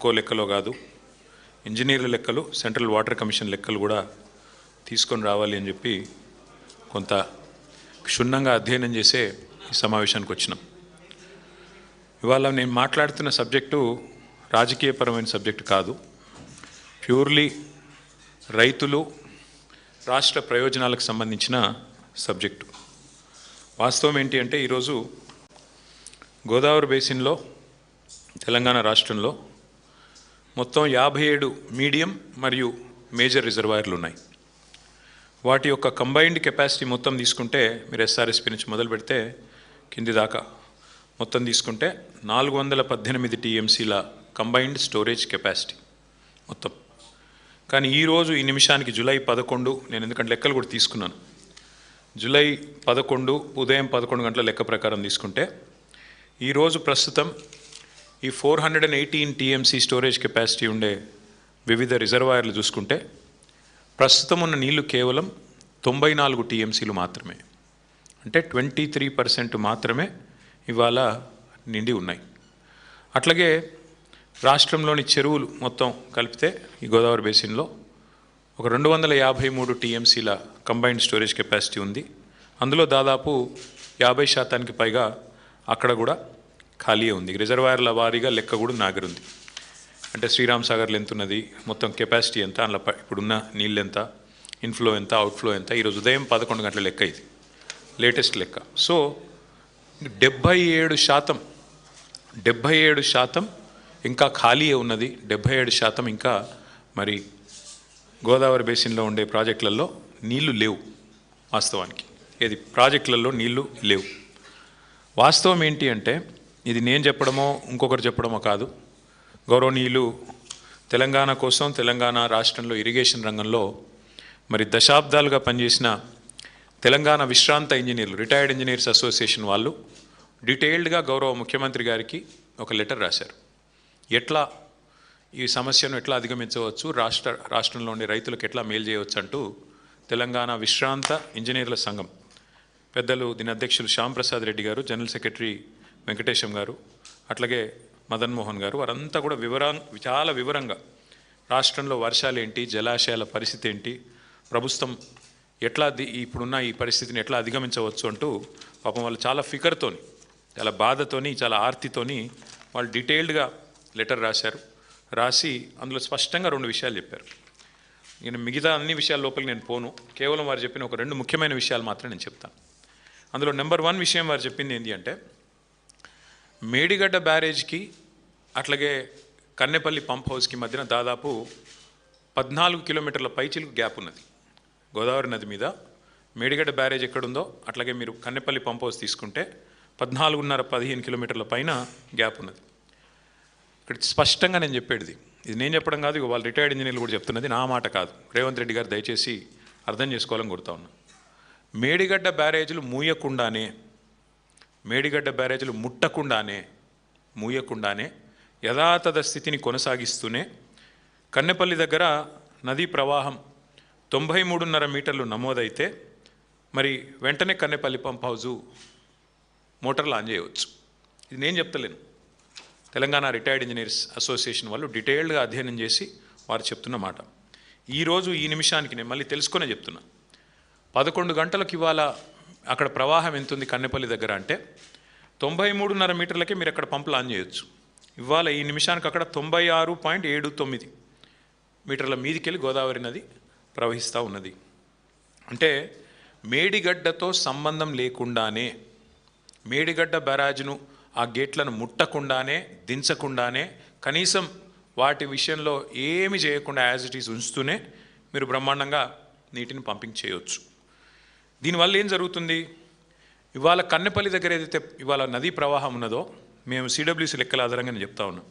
ఇంకో లెక్కలో కాదు, ఇంజనీర్ల లెక్కలు, సెంట్రల్ వాటర్ కమిషన్ లెక్కలు కూడా తీసుకొని రావాలి అని చెప్పి కొంత క్షుణ్ణంగా అధ్యయనం చేసే ఈ సమావేశానికి వచ్చినాం. ఇవాళ నేను మాట్లాడుతున్న సబ్జెక్టు రాజకీయపరమైన సబ్జెక్టు కాదు, ప్యూర్లీ రైతులు, రాష్ట్ర ప్రయోజనాలకు సంబంధించిన సబ్జెక్టు. వాస్తవం ఏంటి అంటే ఈరోజు గోదావరి బేసిన్లో తెలంగాణ రాష్ట్రంలో మొత్తం 57 మీడియం మరియు మేజర్ రిజర్వాయర్లు ఉన్నాయి. వాటి యొక్క కంబైన్డ్ కెపాసిటీ మొత్తం తీసుకుంటే, మీరు ఎస్ఆర్ఎస్పి నుంచి మొదలు పెడితే కింది దాకా మొత్తం తీసుకుంటే 418 టీఎంసీల కంబైన్డ్ స్టోరేజ్ కెపాసిటీ మొత్తం. కానీ ఈరోజు ఈ నిమిషానికి జూలై 11, నేను ఎందుకంటే లెక్కలు కూడా తీసుకున్నాను, జూలై 11 ఉదయం 11 గంటల లెక్క ప్రకారం తీసుకుంటే ఈరోజు ప్రస్తుతం ఈ 418 టీఎంసీ స్టోరేజ్ కెపాసిటీ ఉండే వివిధ రిజర్వాయర్లు చూసుకుంటే ప్రస్తుతం ఉన్న నీళ్లు కేవలం 94 టీఎంసీలు మాత్రమే, అంటే 23% మాత్రమే ఇవాళ నిండి ఉన్నాయి. అట్లాగే రాష్ట్రంలోని చెరువులు మొత్తం కలిపితే ఈ గోదావరి బేసిన్లో ఒక 253 టీఎంసీల కంబైన్డ్ స్టోరేజ్ కెపాసిటీ ఉంది. అందులో దాదాపు 50% పైగా అక్కడ కూడా ఖాళీ ఉంది. రిజర్వాయర్ల వారీగా లెక్క కూడా నాగరుంది. అంటే శ్రీరామ్ సాగర్లు ఎంత ఉన్నది, మొత్తం కెపాసిటీ ఎంత, అందులో ఇప్పుడున్న నీళ్ళు ఎంత, ఇన్ఫ్లో ఎంత, అవుట్ఫ్లో ఎంత, ఈరోజు ఉదయం 11 గంటల లెక్క, ఇది లేటెస్ట్ లెక్క. సో 77% ఇంకా ఖాళీ ఉన్నది. 77% ఇంకా మరి గోదావరి బేసిన్లో ఉండే ప్రాజెక్టులలో నీళ్లు లేవు. వాస్తవానికి ఏది ప్రాజెక్టులలో నీళ్లు లేవు. వాస్తవం ఏంటి అంటే ఇది నేను చెప్పడమో ఇంకొకరు చెప్పడమో కాదు, గౌరవనీయులు తెలంగాణ కోసం, తెలంగాణ రాష్ట్రంలో ఇరిగేషన్ రంగంలో మరి దశాబ్దాలుగా పనిచేసిన తెలంగాణ విశ్రాంత ఇంజనీర్లు, రిటైర్డ్ ఇంజనీర్స్ అసోసియేషన్ వాళ్ళు డీటెయిల్డ్గా గౌరవ ముఖ్యమంత్రి గారికి ఒక లెటర్ రాశారు. ఎట్లా ఈ సమస్యను ఎట్లా అధిగమించవచ్చు, రాష్ట్రంలో ఉండే రైతులకు ఎట్లా మేలు చేయవచ్చు అంటూ తెలంగాణ విశ్రాంత ఇంజనీర్ల సంఘం పెద్దలు దీని అధ్యక్షులు శ్యాంప్రసాద్ రెడ్డి గారు, జనరల్ సెక్రటరీ వెంకటేశం గారు, అట్లాగే మదన్ మోహన్ గారు, వారంతా కూడా చాలా వివరంగా రాష్ట్రంలో వర్షాలు ఏంటి, జలాశయాల పరిస్థితి ఏంటి, ప్రభుత్వం ఎట్లా ఇప్పుడున్న ఈ పరిస్థితిని ఎట్లా అధిగమించవచ్చు అంటూ పాపం వాళ్ళు చాలా ఫికర్తోని, చాలా బాధతోని, చాలా ఆర్తితోని వాళ్ళు డీటెయిల్డ్గా లెటర్ రాశారు. రాసి అందులో స్పష్టంగా 2 విషయాలు చెప్పారు. నేను మిగతా అన్ని విషయాల లోపలికి నేను పోను, కేవలం వారు చెప్పిన ఒక 2 ముఖ్యమైన విషయాలు మాత్రం నేను చెప్తాను. అందులో నెంబర్ 1 విషయం వారు చెప్పింది ఏంటి అంటే, మేడిగడ్డ బ్యారేజ్కి అట్లాగే కన్నెపల్లి పంప్ హౌస్కి మధ్యన దాదాపు 14 కిలోమీటర్ల పైచిలకు గ్యాప్ ఉన్నది. గోదావరి నది మీద మేడిగడ్డ బ్యారేజ్ ఎక్కడుందో అట్లాగే మీరు కన్నెపల్లి పంప్ హౌస్ తీసుకుంటే 14.5-15 కిలోమీటర్ల పైన గ్యాప్ ఉన్నది. ఇక్కడ స్పష్టంగా నేను చెప్పేది, ఇది నేను చెప్పడం కాదు, ఇక వాళ్ళు రిటైర్డ్ ఇంజనీర్లు కూడా చెప్తున్నది, నా మాట కాదు. రేవంత్ రెడ్డి గారు దయచేసి అర్థం చేసుకోవాలని కోరుతా ఉన్నా. మేడిగడ్డ బ్యారేజీలు మూయకుండానే, మేడిగడ్డ బ్యారేజీలు మూయకుండానే యథాతథ స్థితిని కొనసాగిస్తూనే కన్నెపల్లి దగ్గర నదీ ప్రవాహం 93.5 మీటర్లు నమోదైతే మరి వెంటనే కన్నెపల్లి పంప్ హౌజు మోటార్లు ఆన్ చేయవచ్చు. ఇది నేను చెప్తలేను, తెలంగాణ రిటైర్డ్ ఇంజనీర్స్ అసోసియేషన్ వాళ్ళు డీటెయిల్డ్గా అధ్యయనం చేసి వారు చెప్తున్న మాట. ఈరోజు ఈ నిమిషానికి నేను మళ్ళీ తెలుసుకునే చెప్తున్నా, 11 గంటలకు ఇవాళ అక్కడ ప్రవాహం ఎంత ఉంది కన్నెపల్లి దగ్గర అంటే 93.5 మీటర్లకే మీరు అక్కడ పంపులు ఆన్ చేయొచ్చు. ఇవాళ ఈ నిమిషానికి అక్కడ 96.79 మీటర్ల మీదికెళ్ళి గోదావరి నది ప్రవహిస్తూ ఉన్నది. అంటే మేడిగడ్డతో సంబంధం లేకుండానే, మేడిగడ్డ బ్యారాజ్ను ఆ గేట్లను ముట్టకుండానే, దించకుండానే, కనీసం వాటి విషయంలో ఏమి చేయకుండా యాజ్ ఇట్ ఈజ్ ఉంచుతూనే మీరు బ్రహ్మాండంగా నీటిని పంపింగ్ చేయవచ్చు. దీనివల్ల ఏం జరుగుతుంది, ఇవాళ కన్నెపల్లి దగ్గర ఏదైతే ఇవాళ నదీ ప్రవాహం ఉన్నదో, మేము సిడబ్ల్యూసీ లెక్కల ఆధారంగా నేను చెప్తా ఉన్నాం,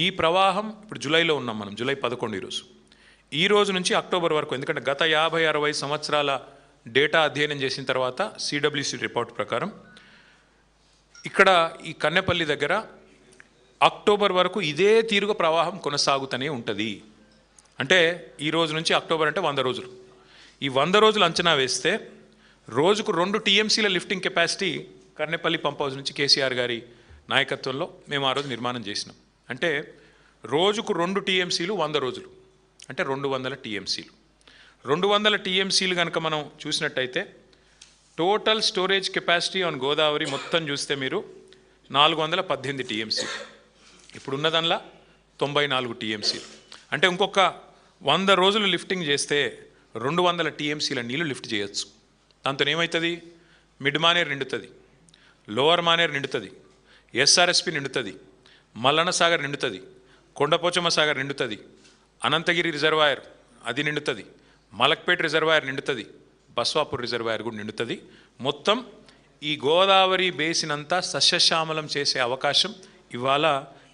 ఈ ప్రవాహం ఇప్పుడు జూలైలో ఉన్నాం మనం, జూలై 11 ఈ రోజు నుంచి అక్టోబర్ వరకు, ఎందుకంటే గత 50-60 సంవత్సరాల డేటా అధ్యయనం చేసిన తర్వాత సిడబ్ల్యూసీ రిపోర్ట్ ప్రకారం ఇక్కడ ఈ కన్నెపల్లి దగ్గర అక్టోబర్ వరకు ఇదే తీరుగా ప్రవాహం కొనసాగుతూనే ఉంటుంది. అంటే ఈ రోజు నుంచి అక్టోబర్ అంటే 100 రోజులు. ఈ 100 రోజులు అంచనా వేస్తే రోజుకు 2 టీఎంసీల lifting capacity Kannepalli pump house నుంచి కేసీఆర్ గారి నాయకత్వంలో మేము ఆ రోజు నిర్మాణం చేసినాం. అంటే రోజుకు 2 టీఎంసీలు 100 రోజులు అంటే 200 టీఎంసీలు. 200 టీఎంసీలు కనుక మనం చూసినట్టయితే total storage capacity on Godavari మొత్తం చూస్తే మీరు 418 టీఎంసీ, ఇప్పుడున్న దానిలో 94 టీఎంసీలు. అంటే ఇంకొక 100 రోజులు లిఫ్టింగ్ చేస్తే 200 టీఎంసీల నీళ్లు లిఫ్ట్ చేయొచ్చు. దాంతో ఏమవుతుంది? మిడ్ మానేర్ నిండుతుంది, లోవర్ మానేర్ నిండుతుంది, ఎస్ఆర్ఎస్పి నిండుతుంది, మల్లన్న సాగర్ నిండుతుంది, కొండపోచమ్మ సాగర్ నిండుతుంది, అనంతగిరి రిజర్వాయర్ అది నిండుతుంది, మలక్పేట్ రిజర్వాయర్ నిండుతుంది, బస్వాపూర్ రిజర్వాయర్ కూడా నిండుతుంది. మొత్తం ఈ గోదావరి బేసిన్ అంతా సస్యశ్యామలం చేసే అవకాశం ఇవాళ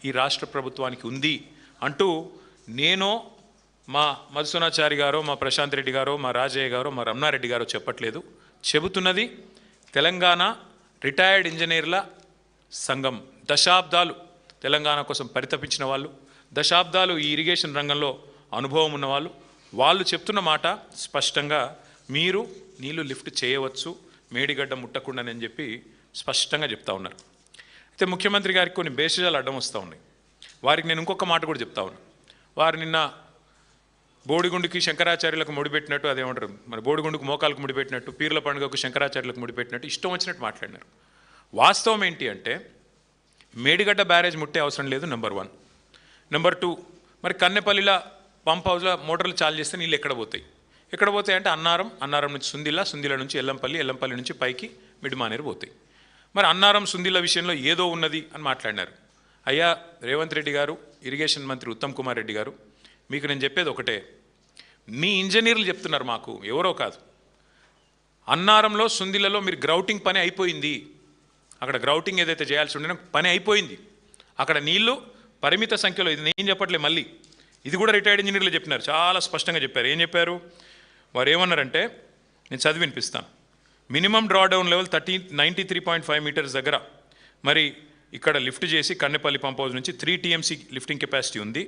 ఈ రాష్ట్ర ప్రభుత్వానికి ఉంది అంటూ నేను, మా మధుసూనాచారి గారో, మా ప్రశాంత్ రెడ్డి గారో, మా రాజయ్య గారో, మా రమణారెడ్డి గారో చెప్పట్లేదు, చెబుతున్నది తెలంగాణ రిటైర్డ్ ఇంజనీర్ల సంఘం. దశాబ్దాలు తెలంగాణ కోసం పరితపించిన వాళ్ళు, దశాబ్దాలు ఈ ఇరిగేషన్ రంగంలో అనుభవం ఉన్నవాళ్ళు, వాళ్ళు చెప్తున్న మాట స్పష్టంగా మీరు నీళ్లు లిఫ్ట్ చేయవచ్చు మేడిగడ్డ ముట్టకుండానని చెప్పి స్పష్టంగా చెప్తా ఉన్నారు. అయితే ముఖ్యమంత్రి గారికి కొన్ని బేసిజాలు అడ్డం వస్తూ ఉన్నాయి. వారికి నేను ఇంకొక మాట కూడా చెప్తా ఉన్నా. వారు నిన్న బోడిగుండుకి శంకరాచార్యులకు ముడిపెట్టినట్టు, అదేమంటారు మరి బోడిగుండుకు మోకాలకు ముడిపెట్టినట్టు, పీర్ల పండుగకు శంకరాచార్యులకు ముడిపెట్టినట్టు ఇష్టం వచ్చినట్టు మాట్లాడినారు. వాస్తవం ఏంటి అంటే మేడిగడ్డ బ్యారేజ్ ముట్టే అవసరం లేదు, నెంబర్ 1. నెంబర్ 2, మరి కన్నెపల్లిలో పంప్ హౌస్లో మోటార్లు చాలు చేస్తే నీళ్ళు ఎక్కడ పోతాయి? ఎక్కడ పోతాయి అంటే అన్నారం నుంచి సుందిల నుంచి ఎల్లంపల్లి నుంచి పైకి మిడిమానేరు పోతాయి. మరి అన్నారం సుందిల విషయంలో ఏదో ఉన్నది అని మాట్లాడినారు. అయ్యా రేవంత్ రెడ్డి గారు, ఇరిగేషన్ మంత్రి ఉత్తమ్ కుమార్ రెడ్డి గారు, మీకు నేను చెప్పేది ఒకటే, మీ ఇంజనీర్లు చెప్తున్నారు మాకు, ఎవరో కాదు, అన్నారంలో సుందిలలో మీరు గ్రౌటింగ్ పని అయిపోయింది, అక్కడ గ్రౌటింగ్ ఏదైతే చేయాల్సి ఉండే పని అయిపోయింది, అక్కడ నీళ్లు పరిమిత సంఖ్యలో, ఇది నేను చెప్పట్లేదు, మళ్ళీ ఇది కూడా రిటైర్డ్ ఇంజనీర్లు చెప్పినారు, చాలా స్పష్టంగా చెప్పారు. ఏం చెప్పారు? వారు ఏమన్నారంటే, నేను చదివి వినిపిస్తాను. మినిమం డ్రాడౌన్ లెవెల్ 93.5 మీటర్స్ దగ్గర మరి ఇక్కడ లిఫ్ట్ చేసి కన్నెపల్లి పంప్ హౌస్ నుంచి 3 టీఎంసీ లిఫ్టింగ్ కెపాసిటీ ఉంది.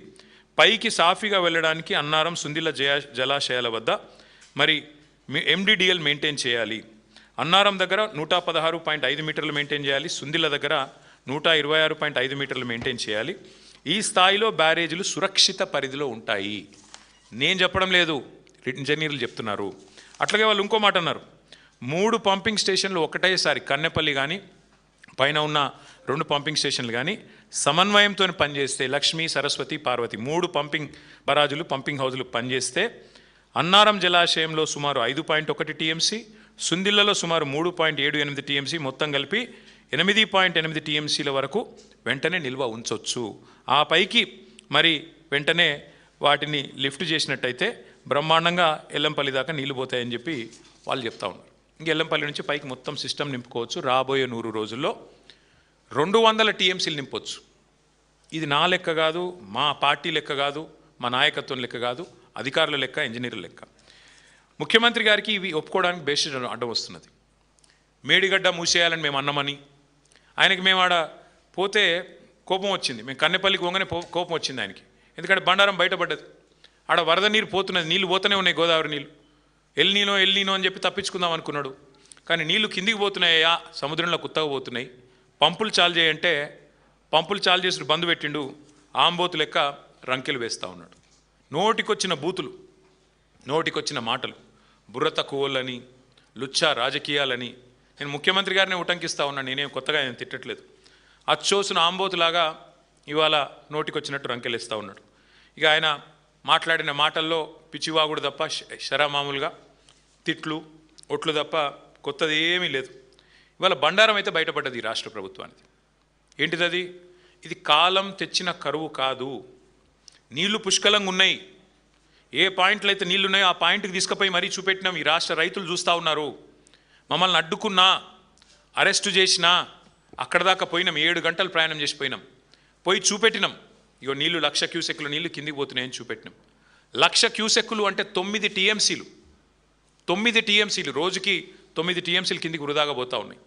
పైకి సాఫీగా వెళ్ళడానికి అన్నారం సుందిల జలాశయాల వద్ద మరి ఎండిడిఎల్ మెయింటైన్ చేయాలి. అన్నారం దగ్గర 116.5 మీటర్లు మెయింటైన్ చేయాలి, సుందిల దగ్గర 126.5 మీటర్లు మెయింటైన్ చేయాలి. ఈ స్థాయిలో బ్యారేజీలు సురక్షిత పరిధిలో ఉంటాయి. నేను చెప్పడం లేదు, ఇంజనీర్లు చెప్తున్నారు. అట్లాగే వాళ్ళు ఇంకో మాట అన్నారు, 3 పంపింగ్ స్టేషన్లు ఒకటేసారి కన్నెపల్లి కానీ పైన ఉన్న 2 పంపింగ్ స్టేషన్లు కానీ సమన్వయంతో పనిచేస్తే, లక్ష్మీ, సరస్వతి, పార్వతి 3 పంపింగ్ బరాజులు, పంపింగ్ హౌజులు పనిచేస్తే అన్నారం జలాశయంలో సుమారు 5.1 టీఎంసీ, సుందిళ్లలో సుమారు 3.78 టీఎంసీ, మొత్తం కలిపి 8.8 టీఎంసీల వరకు వెంటనే నిల్వ ఉంచవచ్చు. ఆ పైకి మరి వెంటనే వాటిని లిఫ్ట్ చేసినట్టయితే బ్రహ్మాండంగా ఎల్లంపల్లి దాకా నీళ్లు పోతాయని చెప్పి వాళ్ళు చెప్తా ఉన్నారు. ఇంక ఎల్లంపల్లి నుంచి పైకి మొత్తం సిస్టమ్ నింపుకోవచ్చు. రాబోయే 100 రోజుల్లో 200 టీఎంసీలు నింపొచ్చు. ఇది నా లెక్క కాదు, మా పార్టీ లెక్క కాదు, మా నాయకత్వం లెక్క కాదు, అధికారుల లెక్క, ఇంజనీర్ల లెక్క. ముఖ్యమంత్రి గారికి ఇవి ఒప్పుకోవడానికి బేసిస్ అడ్డం వస్తున్నది. మేడిగడ్డ మూసేయాలని మేము అన్నామని, ఆయనకి మేము ఆడ పోతే కోపం వచ్చింది, మేము కన్నెపల్లికి పోగానే కోపం వచ్చింది ఆయనకి. ఎందుకంటే బండారం బయటపడ్డది, ఆడ వరద నీరు పోతున్నది, నీళ్ళు పోతూనే ఉన్నాయి, గోదావరి నీళ్ళు. ఎల్నీనో అని చెప్పి తప్పించుకుందాం అనుకున్నాడు. కానీ నీళ్లు కిందికి పోతున్నాయా, సముద్రంలో కుత్తగా పోతున్నాయి. పంపులు చాలు చేయంటే పంపులు చాలు చేసి బంద్ పెట్టిండు, ఆంబోతు లెక్క రంకెలు వేస్తూ ఉన్నాడు. నోటికొచ్చిన బూతులు, నోటికొచ్చిన మాటలు, బుర్ర తక్కువలని, లుచ్చా రాజకీయాలని. నేను ముఖ్యమంత్రి గారిని ఉటంకిస్తూ ఉన్నాను, నేనేం కొత్తగా ఆయన తిట్టట్లేదు. అచ్చోసిన ఆంబోతులాగా ఇవాళ నోటికొచ్చినట్టు రంకెలేస్తూ ఉన్నాడు. ఇక ఆయన మాట్లాడిన మాటల్లో పిచ్చివాగుడు తప్ప, శరామామూలుగా తిట్లు, ఒట్లు తప్ప కొత్తది ఏమీ లేదు. ఇవాళ బండారం అయితే బయటపడ్డది ఈ రాష్ట్ర ప్రభుత్వానికి. ఏంటిది? ఇది కాలం తెచ్చిన కరువు కాదు, నీళ్లు పుష్కలంగా ఉన్నాయి. ఏ పాయింట్లు అయితే నీళ్లు ఉన్నాయో ఆ పాయింట్కి తీసుకుపోయి మరీ చూపెట్టినాం. ఈ రాష్ట్ర రైతులు చూస్తూ ఉన్నారు. మమ్మల్ని అడ్డుకున్నా, అరెస్టు చేసినా అక్కడ దాకా పోయినాం, 7 గంటలు ప్రయాణం చేసిపోయినాం, పోయి చూపెట్టినాం. ఇగో నీళ్లు 1,00,000 క్యూసెక్కులు నీళ్లు కిందికి పోతున్నాయని చూపెట్టినాం. 1,00,000 క్యూసెక్కులు అంటే 9 టీఎంసీలు. 9 టీఎంసీలు రోజుకి 9 టీఎంసీలు కిందికి వృధాగా పోతూ ఉన్నాయి.